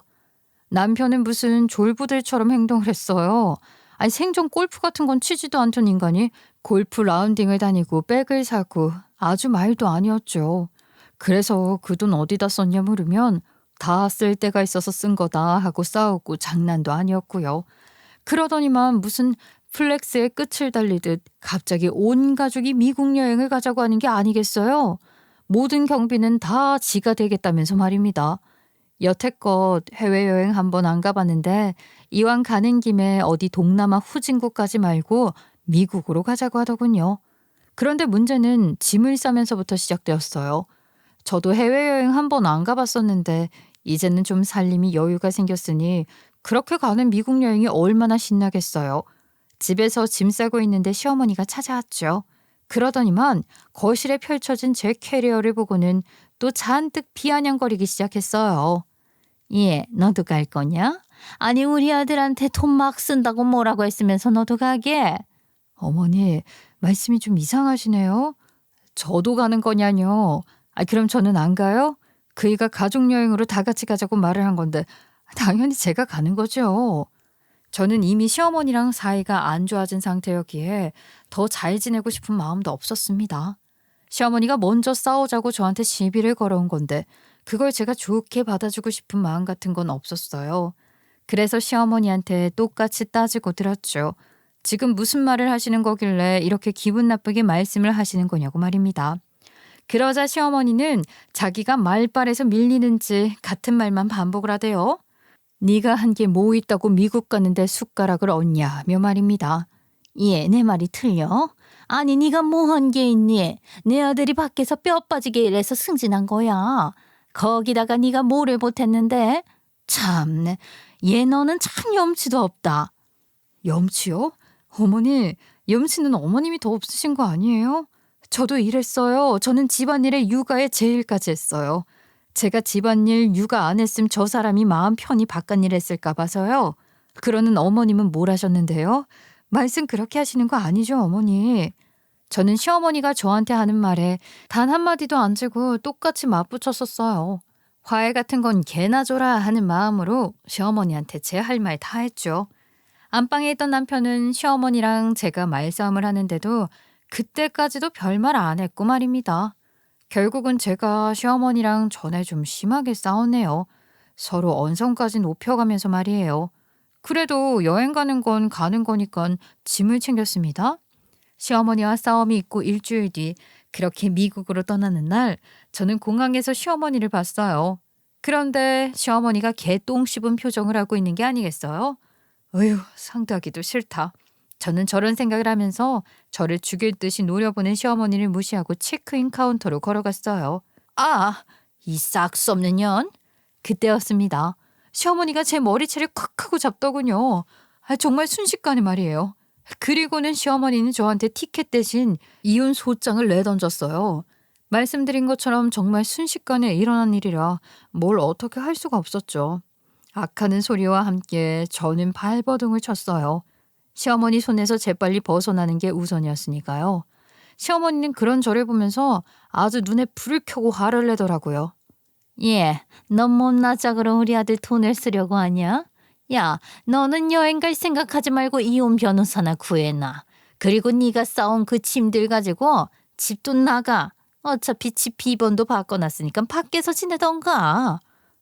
S1: 남편은 무슨 졸부들처럼 행동을 했어요. 아니 생전 골프 같은 건 치지도 않던 인간이 골프 라운딩을 다니고 백을 사고 아주 말도 아니었죠. 그래서 그 돈 어디다 썼냐 물으면 다 쓸 데가 있어서 쓴 거다 하고 싸우고 장난도 아니었고요. 그러더니만 무슨 플렉스에 끝을 달리듯 갑자기 온 가족이 미국 여행을 가자고 하는 게 아니겠어요? 모든 경비는 다 지가 되겠다면서 말입니다. 여태껏 해외여행 한 번 안 가봤는데 이왕 가는 김에 어디 동남아 후진국까지 말고 미국으로 가자고 하더군요. 그런데 문제는 짐을 싸면서부터 시작되었어요. 저도 해외여행 한 번 안 가봤었는데 이제는 좀 살림이 여유가 생겼으니 그렇게 가는 미국 여행이 얼마나 신나겠어요. 집에서 짐 싸고 있는데 시어머니가 찾아왔죠. 그러더니만 거실에 펼쳐진 제 캐리어를 보고는 또 잔뜩 비아냥거리기 시작했어요.
S2: 예, 너도 갈 거냐? 아니, 우리 아들한테 돈 막 쓴다고 뭐라고 했으면서 너도 가게?
S1: 어머니, 말씀이 좀 이상하시네요. 저도 가는 거냐뇨. 아, 그럼 저는 안 가요? 그이가 가족여행으로 다 같이 가자고 말을 한 건데 당연히 제가 가는 거죠. 저는 이미 시어머니랑 사이가 안 좋아진 상태였기에 더 잘 지내고 싶은 마음도 없었습니다. 시어머니가 먼저 싸우자고 저한테 시비를 걸어온 건데 그걸 제가 좋게 받아주고 싶은 마음 같은 건 없었어요. 그래서 시어머니한테 똑같이 따지고 들었죠. 지금 무슨 말을 하시는 거길래 이렇게 기분 나쁘게 말씀을 하시는 거냐고 말입니다. 그러자 시어머니는 자기가 말빨에서 밀리는지 같은 말만 반복을 하대요. 네가 한 게 뭐 있다고 미국 가는데 숟가락을 얹냐며 말입니다.
S2: 예, 내 말이 틀려? 아니, 네가 뭐 한 게 있니? 내 아들이 밖에서 뼈 빠지게 일해서 승진한 거야. 거기다가 네가 뭐를 못했는데? 참네, 얘 너는 참 염치도 없다.
S1: 염치요? 어머니, 염치는 어머님이 더 없으신 거 아니에요? 저도 일했어요. 저는 집안일에 육아에 제일까지 했어요. 제가 집안일 육아 안 했으면 저 사람이 마음 편히 바깥일 했을까 봐서요. 그러는 어머님은 뭘 하셨는데요? 말씀 그렇게 하시는 거 아니죠, 어머니. 저는 시어머니가 저한테 하는 말에 단 한마디도 안 지고 똑같이 맞붙였었어요. 화해 같은 건 개나 줘라 하는 마음으로 시어머니한테 제 할 말 다 했죠. 안방에 있던 남편은 시어머니랑 제가 말싸움을 하는데도 그때까지도 별말 안 했고 말입니다. 결국은 제가 시어머니랑 전에 좀 심하게 싸웠네요. 서로 언성까지 높여가면서 말이에요. 그래도 여행 가는 건 가는 거니까 짐을 챙겼습니다. 시어머니와 싸움이 있고 일주일 뒤 그렇게 미국으로 떠나는 날 저는 공항에서 시어머니를 봤어요. 그런데 시어머니가 개똥 씹은 표정을 하고 있는 게 아니겠어요? 어휴, 상대하기도 싫다. 저는 저런 생각을 하면서 저를 죽일 듯이 노려보는 시어머니를 무시하고 체크인 카운터로 걸어갔어요. 아, 이 싹 수 없는 년. 그때였습니다. 시어머니가 제 머리채를 콱 하고 잡더군요. 아, 정말 순식간에 말이에요. 그리고는 시어머니는 저한테 티켓 대신 이혼 소장을 내던졌어요. 말씀드린 것처럼 정말 순식간에 일어난 일이라 뭘 어떻게 할 수가 없었죠. 악하는 소리와 함께 저는 발버둥을 쳤어요. 시어머니 손에서 재빨리 벗어나는 게 우선이었으니까요. 시어머니는 그런 저를 보면서 아주 눈에 불을 켜고 화를 내더라고요.
S2: 예, 넌 못나 짝으로 우리 아들 돈을 쓰려고 하냐? 야, 너는 여행 갈 생각하지 말고 이혼 변호사나 구해놔. 그리고 네가 싸운 그 짐들 가지고 집도 나가. 어차피 집 비번도 바꿔놨으니까 밖에서 지내던가.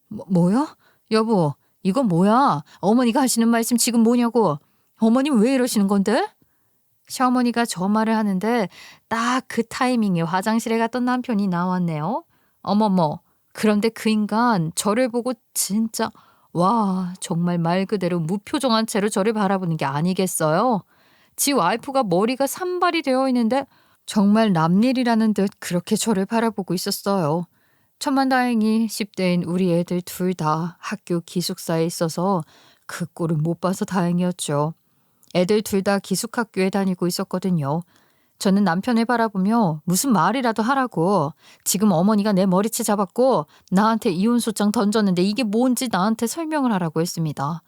S1: 뭐야? 여보, 이거 뭐야? 어머니가 하시는 말씀 지금 뭐냐고. 어머님 왜 이러시는 건데? 시어머니가 저 말을 하는데 딱 그 타이밍에 화장실에 갔던 남편이 나왔네요. 어머머, 그런데 그 인간 저를 보고 진짜 와, 정말 말 그대로 무표정한 채로 저를 바라보는 게 아니겠어요? 지 와이프가 머리가 산발이 되어 있는데 정말 남일이라는 듯 그렇게 저를 바라보고 있었어요. 천만다행히 10대인 우리 애들 둘 다 학교 기숙사에 있어서 그 꼴을 못 봐서 다행이었죠. 애들 둘 다 기숙학교에 다니고 있었거든요. 저는 남편을 바라보며 무슨 말이라도 하라고, 지금 어머니가 내 머리채 잡았고 나한테 이혼소장 던졌는데 이게 뭔지 나한테 설명을 하라고 했습니다.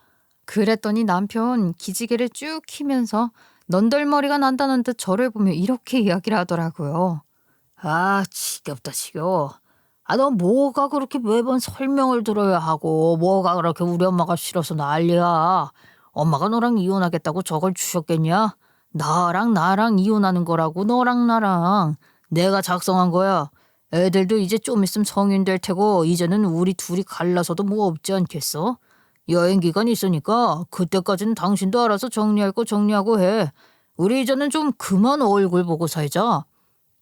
S1: 그랬더니 남편 기지개를 쭉 키면서 넌덜머리가 난다는 듯 저를 보며 이렇게 이야기를 하더라고요.
S2: 아, 지겹다, 지겨워. 아, 너 뭐가 그렇게 매번 설명을 들어야 하고, 뭐가 그렇게 우리 엄마가 싫어서 난리야. 엄마가 너랑 이혼하겠다고 저걸 주셨겠냐? 나랑 이혼하는 거라고, 너랑 나랑. 내가 작성한 거야. 애들도 이제 좀 있으면 성인 될 테고, 이제는 우리 둘이 갈라서도 뭐 없지 않겠어? 여행 기간 있으니까 그때까지는 당신도 알아서 정리할 거 정리하고 해. 우리 이제는 좀 그만 얼굴 보고 살자.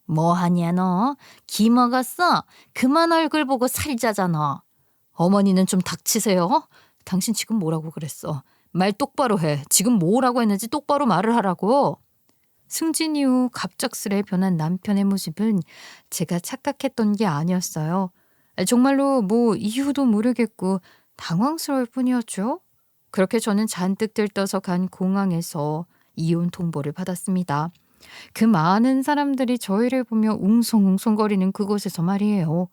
S2: 뭐 하냐 너? 기 먹었어? 그만 얼굴 보고 살자잖아.
S1: 어머니는 좀 닥치세요. 당신 지금 뭐라고 그랬어? 말 똑바로 해. 지금 뭐라고 했는지 똑바로 말을 하라고. 승진 이후 갑작스레 변한 남편의 모습은 제가 착각했던 게 아니었어요. 정말로 뭐 이유도 모르겠고 당황스러울 뿐이었죠. 그렇게 저는 잔뜩 들떠서 간 공항에서 이혼 통보를 받았습니다. 그 많은 사람들이 저희를 보며 웅성웅성거리는 그곳에서 말이에요.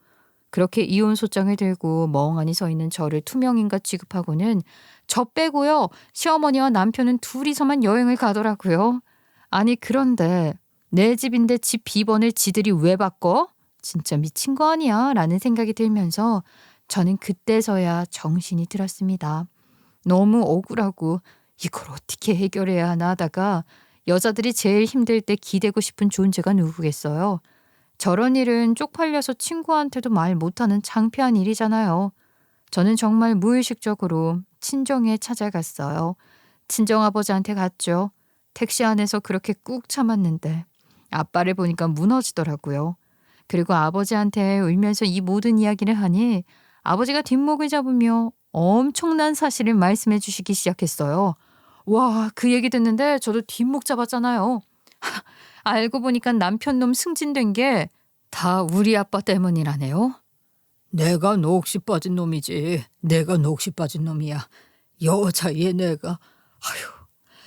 S1: 그렇게 이혼 소장을 들고 멍하니 서 있는 저를 투명인가 취급하고는 저 빼고요. 시어머니와 남편은 둘이서만 여행을 가더라고요. 아니 그런데 내 집인데 집 비번을 지들이 왜 바꿔? 진짜 미친 거 아니야? 라는 생각이 들면서 저는 그때서야 정신이 들었습니다. 너무 억울하고 이걸 어떻게 해결해야 하나 하다가 여자들이 제일 힘들 때 기대고 싶은 존재가 누구겠어요? 저런 일은 쪽팔려서 친구한테도 말 못하는 창피한 일이잖아요. 저는 정말 무의식적으로 친정에 찾아갔어요. 친정아버지한테 갔죠. 택시 안에서 그렇게 꾹 참았는데 아빠를 보니까 무너지더라고요. 그리고 아버지한테 울면서 이 모든 이야기를 하니 아버지가 뒷목을 잡으며 엄청난 사실을 말씀해 주시기 시작했어요. 와, 그 얘기 듣는데 저도 뒷목 잡았잖아요. 알고 보니까 남편 놈 승진된 게 다 우리 아빠 때문이라네요.
S3: 내가 넋이 빠진 놈이지. 내가 넋이 빠진 놈이야. 여자애 내가. 아휴,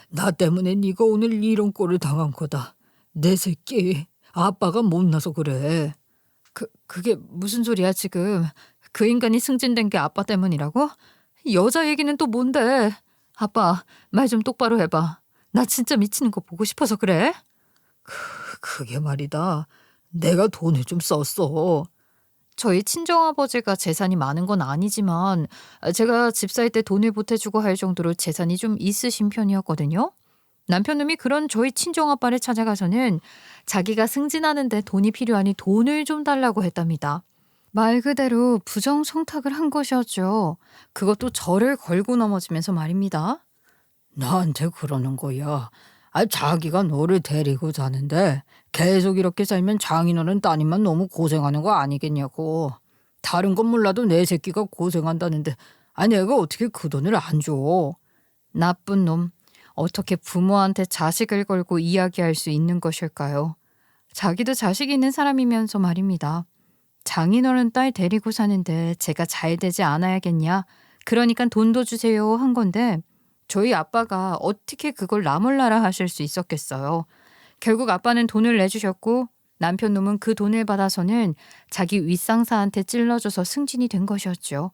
S3: 나 때문에 네가 오늘 이런 꼴을 당한 거다. 내 새끼, 아빠가 못나서 그래.
S1: 그게 무슨 소리야 지금. 그 인간이 승진된 게 아빠 때문이라고? 여자 얘기는 또 뭔데? 아빠, 말 좀 똑바로 해봐. 나 진짜 미치는 거 보고 싶어서 그래?
S3: 그게 말이다. 내가 돈을 좀 썼어.
S1: 저희 친정아버지가 재산이 많은 건 아니지만 제가 집 살 때 돈을 보태주고 할 정도로 재산이 좀 있으신 편이었거든요. 남편놈이 그런 저희 친정아빠를 찾아가서는 자기가 승진하는데 돈이 필요하니 돈을 좀 달라고 했답니다. 말 그대로 부정청탁을 한 것이었죠. 그것도 저를 걸고 넘어지면서 말입니다.
S3: 나한테 그러는 거야. 자기가 너를 데리고 자는데 계속 이렇게 살면 장인어른 따님만 너무 고생하는 거 아니겠냐고. 다른 건 몰라도 내 새끼가 고생한다는데 내가 어떻게 그 돈을 안 줘.
S1: 나쁜 놈. 어떻게 부모한테 자식을 걸고 이야기할 수 있는 것일까요? 자기도 자식이 있는 사람이면서 말입니다. 장인어른 딸 데리고 사는데 제가 잘 되지 않아야겠냐? 그러니까 돈도 주세요 한 건데 저희 아빠가 어떻게 그걸 나몰라라 하실 수 있었겠어요. 결국 아빠는 돈을 내주셨고 남편 놈은 그 돈을 받아서는 자기 윗상사한테 찔러줘서 승진이 된 것이었죠.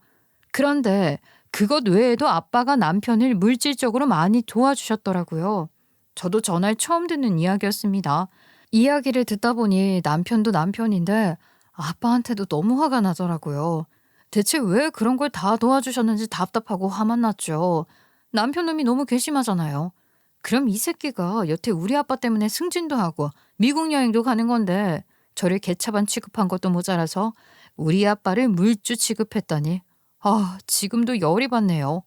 S1: 그런데 그것 외에도 아빠가 남편을 물질적으로 많이 도와주셨더라고요. 저도 전날 처음 듣는 이야기였습니다. 이야기를 듣다 보니 남편도 남편인데 아빠한테도 너무 화가 나더라고요. 대체 왜 그런 걸 다 도와주셨는지 답답하고 화만 났죠. 남편놈이 너무 괘씸하잖아요. 그럼 이 새끼가 여태 우리 아빠 때문에 승진도 하고 미국 여행도 가는 건데 저를 개차반 취급한 것도 모자라서 우리 아빠를 물주 취급했다니. 지금도 열이 받네요.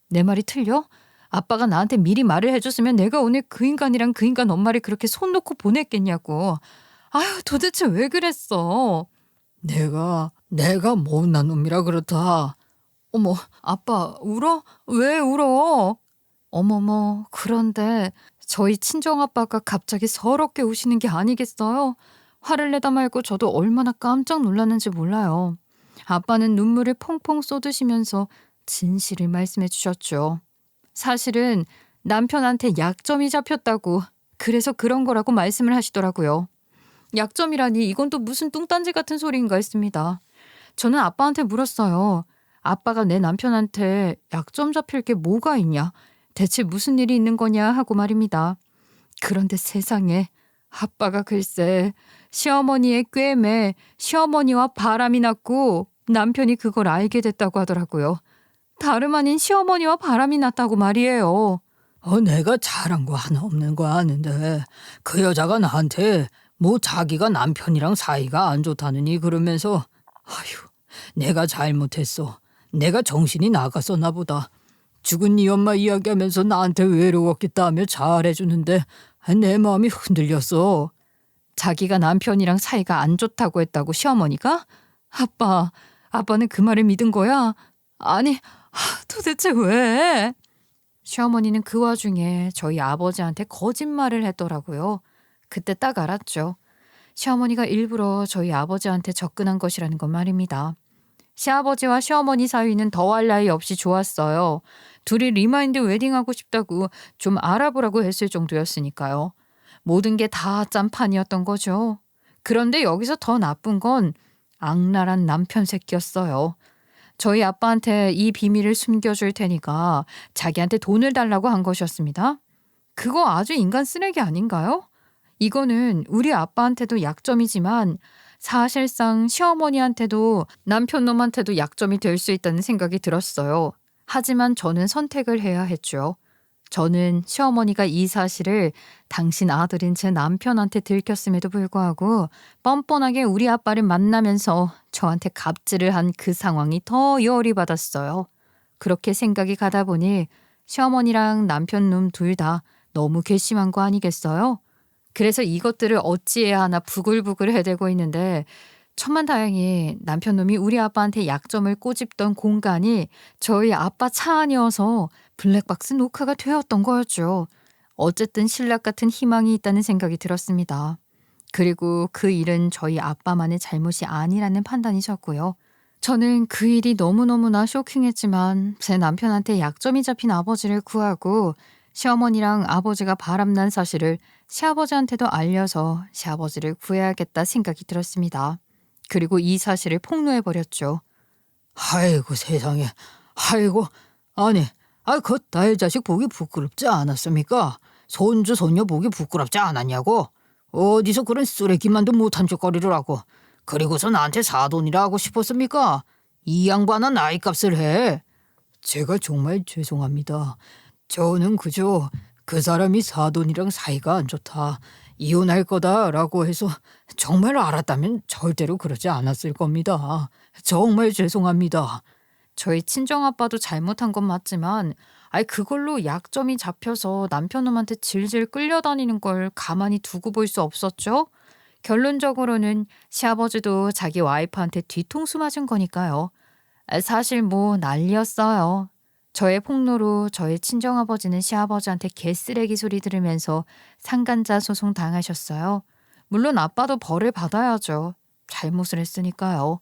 S1: 내 말이 틀려? 아빠가 나한테 미리 말을 해줬으면 내가 오늘 그 인간이랑 그 인간 엄마를 그렇게 손 놓고 보냈겠냐고. 아유, 도대체 왜 그랬어?
S3: 내가 못난 놈이라 그렇다.
S1: 어머, 아빠 울어? 왜 울어? 어머머, 그런데 저희 친정아빠가 갑자기 서럽게 우시는 게 아니겠어요? 화를 내다 말고 저도 얼마나 깜짝 놀랐는지 몰라요. 아빠는 눈물을 펑펑 쏟으시면서 진실을 말씀해 주셨죠. 사실은 남편한테 약점이 잡혔다고, 그래서 그런 거라고 말씀을 하시더라고요. 약점이라니 이건 또 무슨 뚱딴지 같은 소리인가 했습니다. 저는 아빠한테 물었어요. 아빠가 내 남편한테 약점 잡힐 게 뭐가 있냐? 대체 무슨 일이 있는 거냐 하고 말입니다. 그런데 세상에 아빠가 글쎄 시어머니의 꾀에 시어머니와 바람이 났고 남편이 그걸 알게 됐다고 하더라고요. 다름 아닌 시어머니와 바람이 났다고 말이에요.
S3: 내가 잘한 거 하나 없는 거 아는데 그 여자가 나한테 뭐 자기가 남편이랑 사이가 안 좋다느니 그러면서 아휴 내가 잘못했어. 내가 정신이 나갔었나 보다. 죽은 네 엄마 이야기하면서 나한테 외로웠겠다며 잘해주는데 내 마음이 흔들렸어.
S1: 자기가 남편이랑 사이가 안 좋다고 했다고 시어머니가? 아빠는 그 말을 믿은 거야? 아니, 도대체 왜? 시어머니는 그 와중에 저희 아버지한테 거짓말을 했더라고요. 그때 딱 알았죠. 시어머니가 일부러 저희 아버지한테 접근한 것이라는 건 말입니다. 시아버지와 시어머니 사이는 더할 나위 없이 좋았어요. 둘이 리마인드 웨딩하고 싶다고 좀 알아보라고 했을 정도였으니까요. 모든 게 다 짠판이었던 거죠. 그런데 여기서 더 나쁜 건 악랄한 남편 새끼였어요. 저희 아빠한테 이 비밀을 숨겨줄 테니까 자기한테 돈을 달라고 한 것이었습니다. 그거 아주 인간 쓰레기 아닌가요? 이거는 우리 아빠한테도 약점이지만 사실상 시어머니한테도 남편 놈한테도 약점이 될 수 있다는 생각이 들었어요. 하지만 저는 선택을 해야 했죠. 저는 시어머니가 이 사실을 당신 아들인 제 남편한테 들켰음에도 불구하고 뻔뻔하게 우리 아빠를 만나면서 저한테 갑질을 한 그 상황이 더 열이 받았어요. 그렇게 생각이 가다 보니 시어머니랑 남편 놈 둘 다 너무 괘씸한 거 아니겠어요? 그래서 이것들을 어찌해야 하나 부글부글 해대고 있는데 천만다행히 남편 놈이 우리 아빠한테 약점을 꼬집던 공간이 저희 아빠 차 안이어서 블랙박스 녹화가 되었던 거였죠. 어쨌든 신락 같은 희망이 있다는 생각이 들었습니다. 그리고 그 일은 저희 아빠만의 잘못이 아니라는 판단이셨고요. 저는 그 일이 너무너무나 쇼킹했지만 제 남편한테 약점이 잡힌 아버지를 구하고 시어머니랑 아버지가 바람난 사실을 시아버지한테도 알려서 시아버지를 구해야겠다 생각이 들었습니다. 그리고 이 사실을 폭로해버렸죠.
S3: 아이고 세상에. 아이고 아니 그 나의 자식 보기 부끄럽지 않았습니까? 손주 손녀 보기 부끄럽지 않았냐고? 어디서 그런 쓰레기만도 못한 짓거리를 하고 그리고서 나한테 사돈이라 하고 싶었습니까? 이 양반은 나이값을 해. 제가 정말 죄송합니다. 저는 그저 그 사람이 사돈이랑 사이가 안 좋다, 이혼할 거다라고 해서 정말 알았다면 절대로 그러지 않았을 겁니다. 정말 죄송합니다.
S1: 저희 친정아빠도 잘못한 건 맞지만 그걸로 약점이 잡혀서 남편놈한테 질질 끌려다니는 걸 가만히 두고 볼 수 없었죠. 결론적으로는 시아버지도 자기 와이프한테 뒤통수 맞은 거니까요. 사실 뭐 난리였어요. 저의 폭로로 저희 친정아버지는 시아버지한테 개쓰레기 소리 들으면서 상간자 소송 당하셨어요. 물론 아빠도 벌을 받아야죠. 잘못을 했으니까요.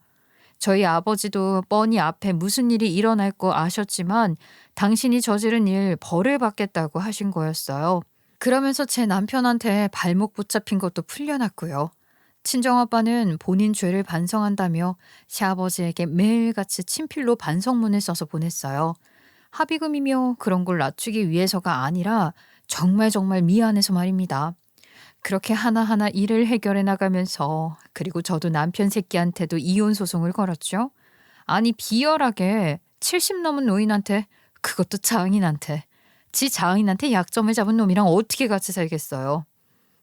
S1: 저희 아버지도 뻔히 앞에 무슨 일이 일어날 거 아셨지만 당신이 저지른 일 벌을 받겠다고 하신 거였어요. 그러면서 제 남편한테 발목 붙잡힌 것도 풀려났고요. 친정아빠는 본인 죄를 반성한다며 시아버지에게 매일같이 친필로 반성문을 써서 보냈어요. 합의금이며 그런 걸 낮추기 위해서가 아니라 정말 미안해서 말입니다. 그렇게 하나하나 일을 해결해 나가면서 그리고 저도 남편 새끼한테도 이혼 소송을 걸었죠. 아니 비열하게 70 넘은 노인한테, 그것도 장인한테, 지 장인한테 약점을 잡은 놈이랑 어떻게 같이 살겠어요.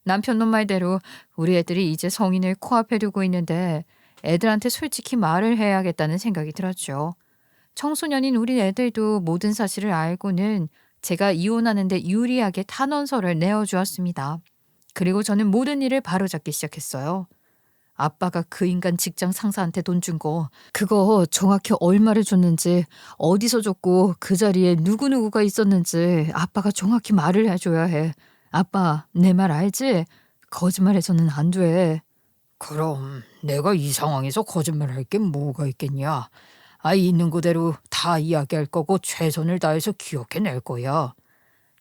S1: 남편 놈 말대로 우리 애들이 이제 성인을 코앞에 두고 있는데 애들한테 솔직히 말을 해야겠다는 생각이 들었죠. 청소년인 우리 애들도 모든 사실을 알고는 제가 이혼하는데 유리하게 탄원서를 내어주었습니다. 그리고 저는 모든 일을 바로잡기 시작했어요. 아빠가 그 인간 직장 상사한테 돈 준 거, 그거 정확히 얼마를 줬는지, 어디서 줬고 그 자리에 누구누구가 있었는지 아빠가 정확히 말을 해줘야 해. 아빠, 내 말 알지? 거짓말해서는 안 돼.
S3: 그럼 내가 이 상황에서 거짓말할 게 뭐가 있겠냐? 있는 그대로 다 이야기할 거고 최선을 다해서 기억해낼 거야.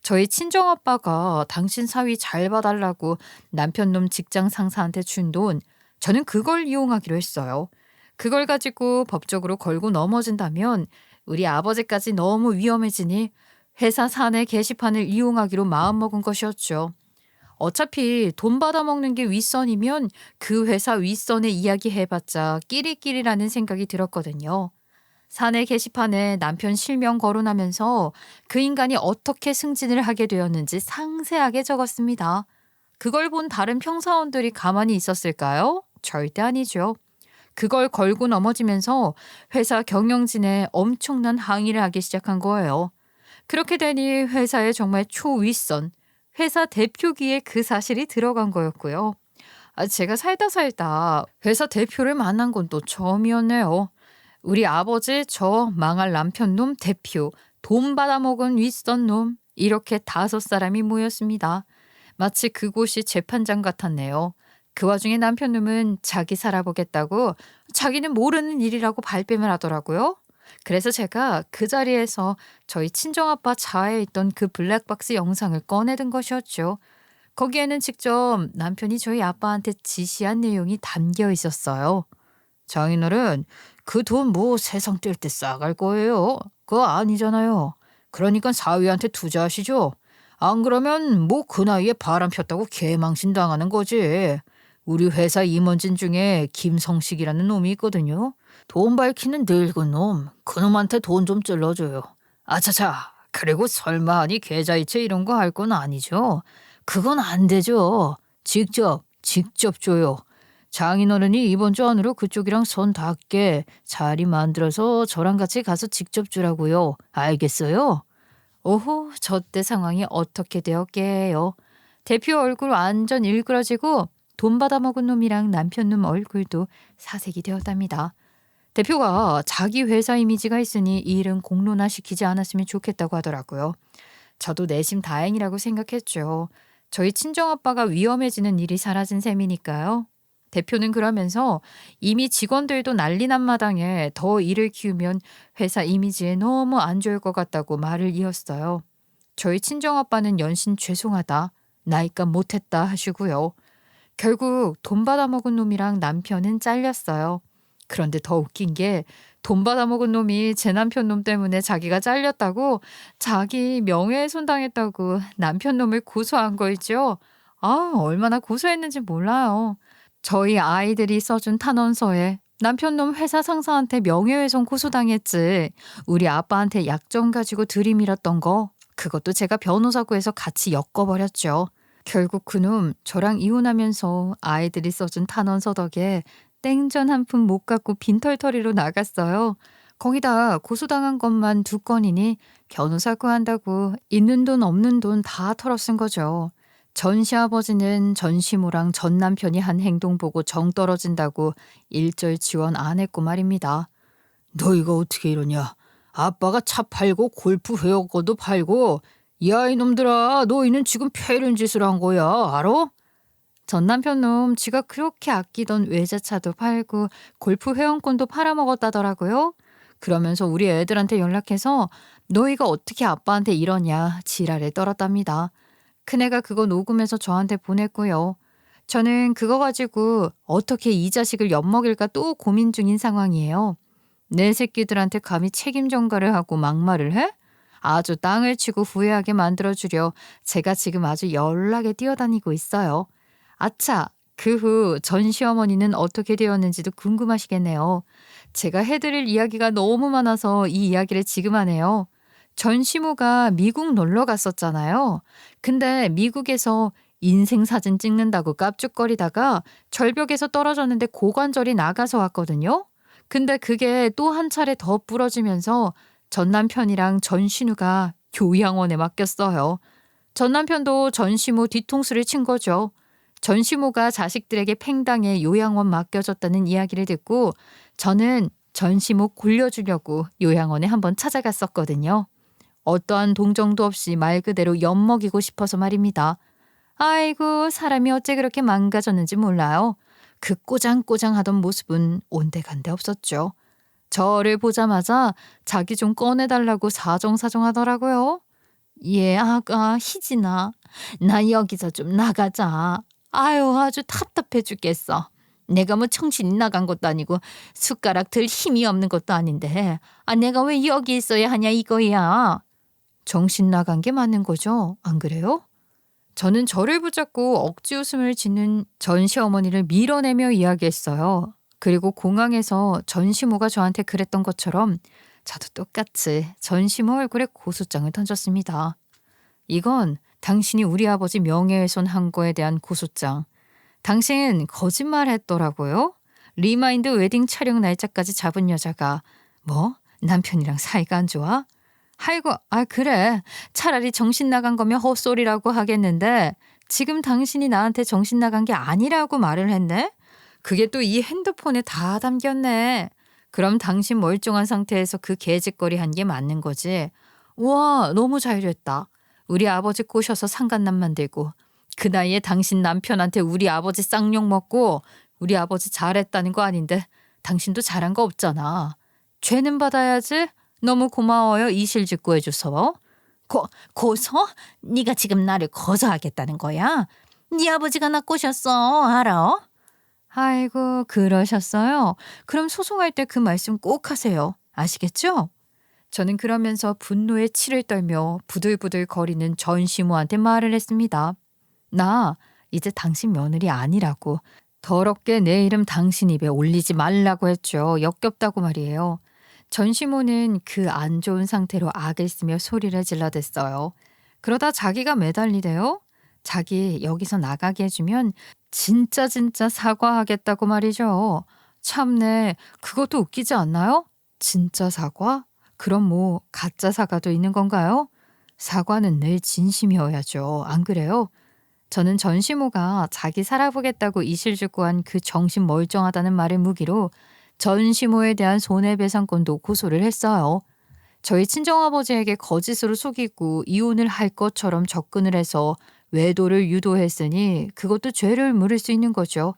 S1: 저희 친정아빠가 당신 사위 잘 봐달라고 남편놈 직장 상사한테 준 돈, 저는 그걸 이용하기로 했어요. 그걸 가지고 법적으로 걸고 넘어진다면 우리 아버지까지 너무 위험해지니 회사 사내 게시판을 이용하기로 마음먹은 것이었죠. 어차피 돈 받아먹는 게 윗선이면 그 회사 윗선에 이야기해봤자 끼리끼리라는 생각이 들었거든요. 사내 게시판에 남편 실명 거론하면서 그 인간이 어떻게 승진을 하게 되었는지 상세하게 적었습니다. 그걸 본 다른 평사원들이 가만히 있었을까요? 절대 아니죠. 그걸 걸고 넘어지면서 회사 경영진에 엄청난 항의를 하기 시작한 거예요. 그렇게 되니 회사의 정말 초윗선, 회사 대표기에 그 사실이 들어간 거였고요. 제가 살다 회사 대표를 만난 건 또 처음이었네요. 우리 아버지, 저 망할 남편놈 대표, 돈 받아먹은 윗선 놈, 이렇게 5사람이 모였습니다. 마치 그곳이 재판장 같았네요. 그 와중에 남편놈은 자기 살아보겠다고 자기는 모르는 일이라고 발뺌을 하더라고요. 그래서 제가 그 자리에서 저희 친정아빠 자에 있던 그 블랙박스 영상을 꺼내든 것이었죠. 거기에는 직접 남편이 저희 아빠한테 지시한 내용이 담겨 있었어요. 장인어른, 그 돈 뭐 세상 뗄 때 싸갈 거예요. 그거 아니잖아요. 그러니까 사위한테 투자하시죠. 안 그러면 뭐 그 나이에 바람 폈다고 개망신 당하는 거지. 우리 회사 임원진 중에 김성식이라는 놈이 있거든요. 돈 밝히는 늙은 놈. 그놈한테 돈 좀 찔러줘요. 아차차. 그리고 설마 하니 계좌이체 이런 거 할 건 아니죠. 그건 안 되죠. 직접 줘요. 장인어른이 이번 주 안으로 그쪽이랑 손 닿게 자리 만들어서 저랑 같이 가서 직접 주라고요. 알겠어요? 오호, 저때 상황이 어떻게 되었게요. 대표 얼굴 완전 일그러지고 돈 받아먹은 놈이랑 남편놈 얼굴도 사색이 되었답니다. 대표가 자기 회사 이미지가 있으니 이 일은 공론화시키지 않았으면 좋겠다고 하더라고요. 저도 내심 다행이라고 생각했죠. 저희 친정아빠가 위험해지는 일이 사라진 셈이니까요. 대표는 그러면서 이미 직원들도 난리 난 마당에 더 일을 키우면 회사 이미지에 너무 안 좋을 것 같다고 말을 이었어요. 저희 친정아빠는 연신 죄송하다, 나이값 못했다 하시고요. 결국 돈 받아먹은 놈이랑 남편은 잘렸어요. 그런데 더 웃긴 게 돈 받아먹은 놈이 제 남편 놈 때문에 자기가 잘렸다고 자기 명예훼손 당했다고 남편 놈을 고소한 거 있죠. 얼마나 고소했는지 몰라요. 저희 아이들이 써준 탄원서에 남편 놈 회사 상사한테 명예훼손 고소당했지. 우리 아빠한테 약점 가지고 들이밀었던 거. 그것도 제가 변호사 구해서 같이 엮어버렸죠. 결국 그놈 저랑 이혼하면서 아이들이 써준 탄원서 덕에 땡전 한 푼 못 갖고 빈털터리로 나갔어요. 거기다 고소당한 것만 2건이니 변호사 구한다고 있는 돈 없는 돈 다 털어쓴 거죠. 전 시아버지는 전 시모랑 전 남편이 한 행동 보고 정 떨어진다고 일절 지원 안 했고 말입니다.
S3: 너희가 어떻게 이러냐? 아빠가 차 팔고 골프 회원권도 팔고 야 이놈들아 너희는 지금 패륜 짓을 한 거야 알아?
S1: 전 남편놈 지가 그렇게 아끼던 외제차도 팔고 골프 회원권도 팔아먹었다더라고요. 그러면서 우리 애들한테 연락해서 너희가 어떻게 아빠한테 이러냐 지랄을 떨었답니다. 큰애가 그거 녹음해서 저한테 보냈고요. 저는 그거 가지고 어떻게 이 자식을 엿먹일까 또 고민 중인 상황이에요. 내 새끼들한테 감히 책임 전가를 하고 막말을 해? 아주 땅을 치고 후회하게 만들어주려 제가 지금 아주 연락에 뛰어다니고 있어요. 아차, 그 후 전 시어머니는 어떻게 되었는지도 궁금하시겠네요. 제가 해드릴 이야기가 너무 많아서 이 이야기를 지금 하네요. 전 시모가 미국 놀러 갔었잖아요. 근데 미국에서 인생 사진 찍는다고 깝죽거리다가 절벽에서 떨어졌는데 고관절이 나가서 왔거든요. 근데 그게 또 한 차례 더 부러지면서 전 남편이랑 전 신우가 요양원에 맡겼어요. 전 남편도 전 시모 뒤통수를 친 거죠. 전 시모가 자식들에게 팽당해 요양원 맡겨줬다는 이야기를 듣고 저는 전 시모 골려주려고 요양원에 한번 찾아갔었거든요. 어떠한 동정도 없이 말 그대로 엿먹이고 싶어서 말입니다. 아이고, 사람이 어째 그렇게 망가졌는지 몰라요. 그 꼬장꼬장 하던 모습은 온데간데 없었죠. 저를 보자마자 자기 좀 꺼내달라고 사정사정 하더라고요.
S2: 예, 아가, 희진아. 나 여기서 좀 나가자. 아유, 아주 답답해 죽겠어. 내가 뭐 정신이 나간 것도 아니고 숟가락 들 힘이 없는 것도 아닌데 내가 왜 여기 있어야 하냐 이거야.
S1: 정신 나간 게 맞는 거죠? 안 그래요? 저는 저를 붙잡고 억지 웃음을 짓는 전 시어머니를 밀어내며 이야기했어요. 그리고 공항에서 전 시모가 저한테 그랬던 것처럼 저도 똑같이 전 시모 얼굴에 고소장을 던졌습니다. 이건 당신이 우리 아버지 명예훼손 한 거에 대한 고소장. 당신 거짓말 했더라고요. 리마인드 웨딩 촬영 날짜까지 잡은 여자가 뭐? 남편이랑 사이가 안 좋아? 아이고, 그래. 차라리 정신 나간 거면 헛소리라고 하겠는데 지금 당신이 나한테 정신 나간 게 아니라고 말을 했네? 그게 또 이 핸드폰에 다 담겼네. 그럼 당신 멀쩡한 상태에서 그 개짓거리 한 게 맞는 거지. 우와, 너무 잘 됐다. 우리 아버지 꼬셔서 상간남 만들고 그 나이에 당신 남편한테 우리 아버지 쌍욕 먹고 우리 아버지 잘했다는 거 아닌데 당신도 잘한 거 없잖아. 죄는 받아야지. 너무 고마워요. 이실직고 해줘서.
S2: 고소? 네가 지금 나를 고소하겠다는 거야? 네 아버지가 나 꼬셨어. 알아?
S1: 아이고, 그러셨어요? 그럼 소송할 때 그 말씀 꼭 하세요. 아시겠죠? 저는 그러면서 분노에 치를 떨며 부들부들 거리는 전 시모한테 말을 했습니다. 나 이제 당신 며느리 아니라고. 더럽게 내 이름 당신 입에 올리지 말라고 했죠. 역겹다고 말이에요. 전 시모는 그 안 좋은 상태로 악을 쓰며 소리를 질러댔어요. 그러다 자기가 매달리대요. 자기 여기서 나가게 해주면 진짜 사과하겠다고 말이죠. 참네, 그것도 웃기지 않나요? 진짜 사과? 그럼 뭐 가짜 사과도 있는 건가요? 사과는 늘 진심이어야죠. 안 그래요? 저는 전 시모가 자기 살아보겠다고 이실직고한 그 정신 멀쩡하다는 말을 무기로 전 시모에 대한 손해배상권도 고소를 했어요. 저희 친정아버지에게 거짓으로 속이고 이혼을 할 것처럼 접근을 해서 외도를 유도했으니 그것도 죄를 물을 수 있는 거죠.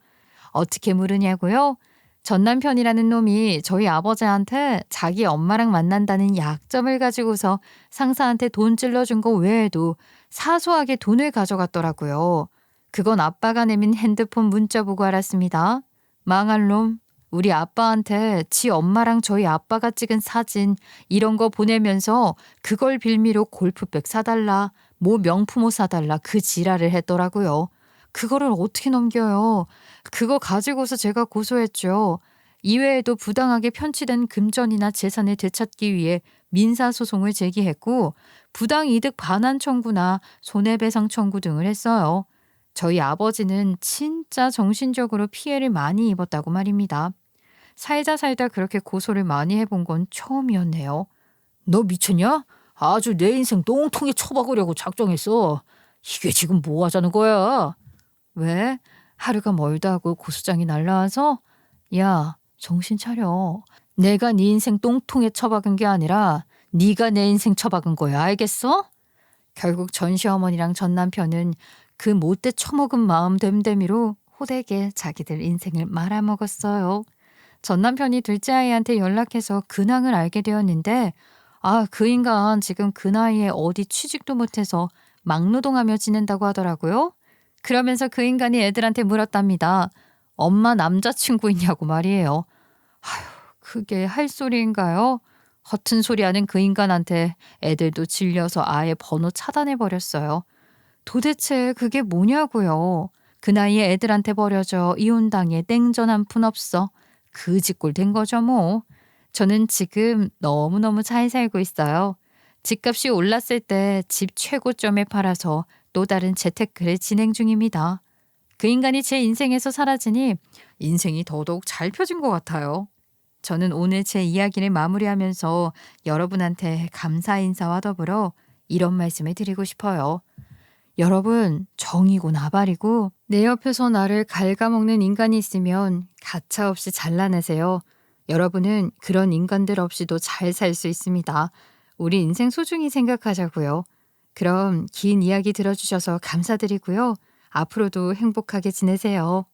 S1: 어떻게 물으냐고요? 전 남편이라는 놈이 저희 아버지한테 자기 엄마랑 만난다는 약점을 가지고서 상사한테 돈 찔러준 거 외에도 사소하게 돈을 가져갔더라고요. 그건 아빠가 내민 핸드폰 문자 보고 알았습니다. 망할 놈. 우리 아빠한테 지 엄마랑 저희 아빠가 찍은 사진 이런 거 보내면서 그걸 빌미로 골프백 사달라, 뭐 명품 옷 사달라 그 지랄을 했더라고요. 그거를 어떻게 넘겨요. 그거 가지고서 제가 고소했죠. 이외에도 부당하게 편취된 금전이나 재산을 되찾기 위해 민사소송을 제기했고 부당이득 반환 청구나 손해배상 청구 등을 했어요. 저희 아버지는 진짜 정신적으로 피해를 많이 입었다고 말입니다. 살다 그렇게 고소를 많이 해본 건 처음이었네요.
S3: 너 미쳤냐? 아주 내 인생 똥통에 쳐박으려고 작정했어. 이게 지금 뭐 하자는 거야?
S1: 왜? 하루가 멀다 하고 고소장이 날라와서? 야, 정신 차려. 내가 네 인생 똥통에 처박은 게 아니라 네가 내 인생 처박은 거야. 알겠어? 결국 전 시어머니랑 전 남편은 그 못돼 처먹은 마음 됨됨이로 호되게 자기들 인생을 말아먹었어요. 전 남편이 둘째 아이한테 연락해서 근황을 알게 되었는데 그 인간 지금 그 나이에 어디 취직도 못해서 막노동하며 지낸다고 하더라고요. 그러면서 그 인간이 애들한테 물었답니다. 엄마 남자친구 있냐고 말이에요. 아휴, 그게 할 소리인가요? 허튼 소리 하는 그 인간한테 애들도 질려서 아예 번호 차단해버렸어요. 도대체 그게 뭐냐고요. 그 나이에 애들한테 버려져 이혼당해 땡전 한 푼 없어. 그 짓꼴 된 거죠 뭐. 저는 지금 너무너무 잘 살고 있어요. 집값이 올랐을 때 집 최고점에 팔아서 또 다른 재테크를 진행 중입니다. 그 인간이 제 인생에서 사라지니 인생이 더더욱 잘 펴진 것 같아요. 저는 오늘 제 이야기를 마무리하면서 여러분한테 감사 인사와 더불어 이런 말씀을 드리고 싶어요. 여러분, 정이고 나발이고 내 옆에서 나를 갉아먹는 인간이 있으면 가차없이 잘라내세요. 여러분은 그런 인간들 없이도 잘 살 수 있습니다. 우리 인생 소중히 생각하자고요. 그럼 긴 이야기 들어주셔서 감사드리고요. 앞으로도 행복하게 지내세요.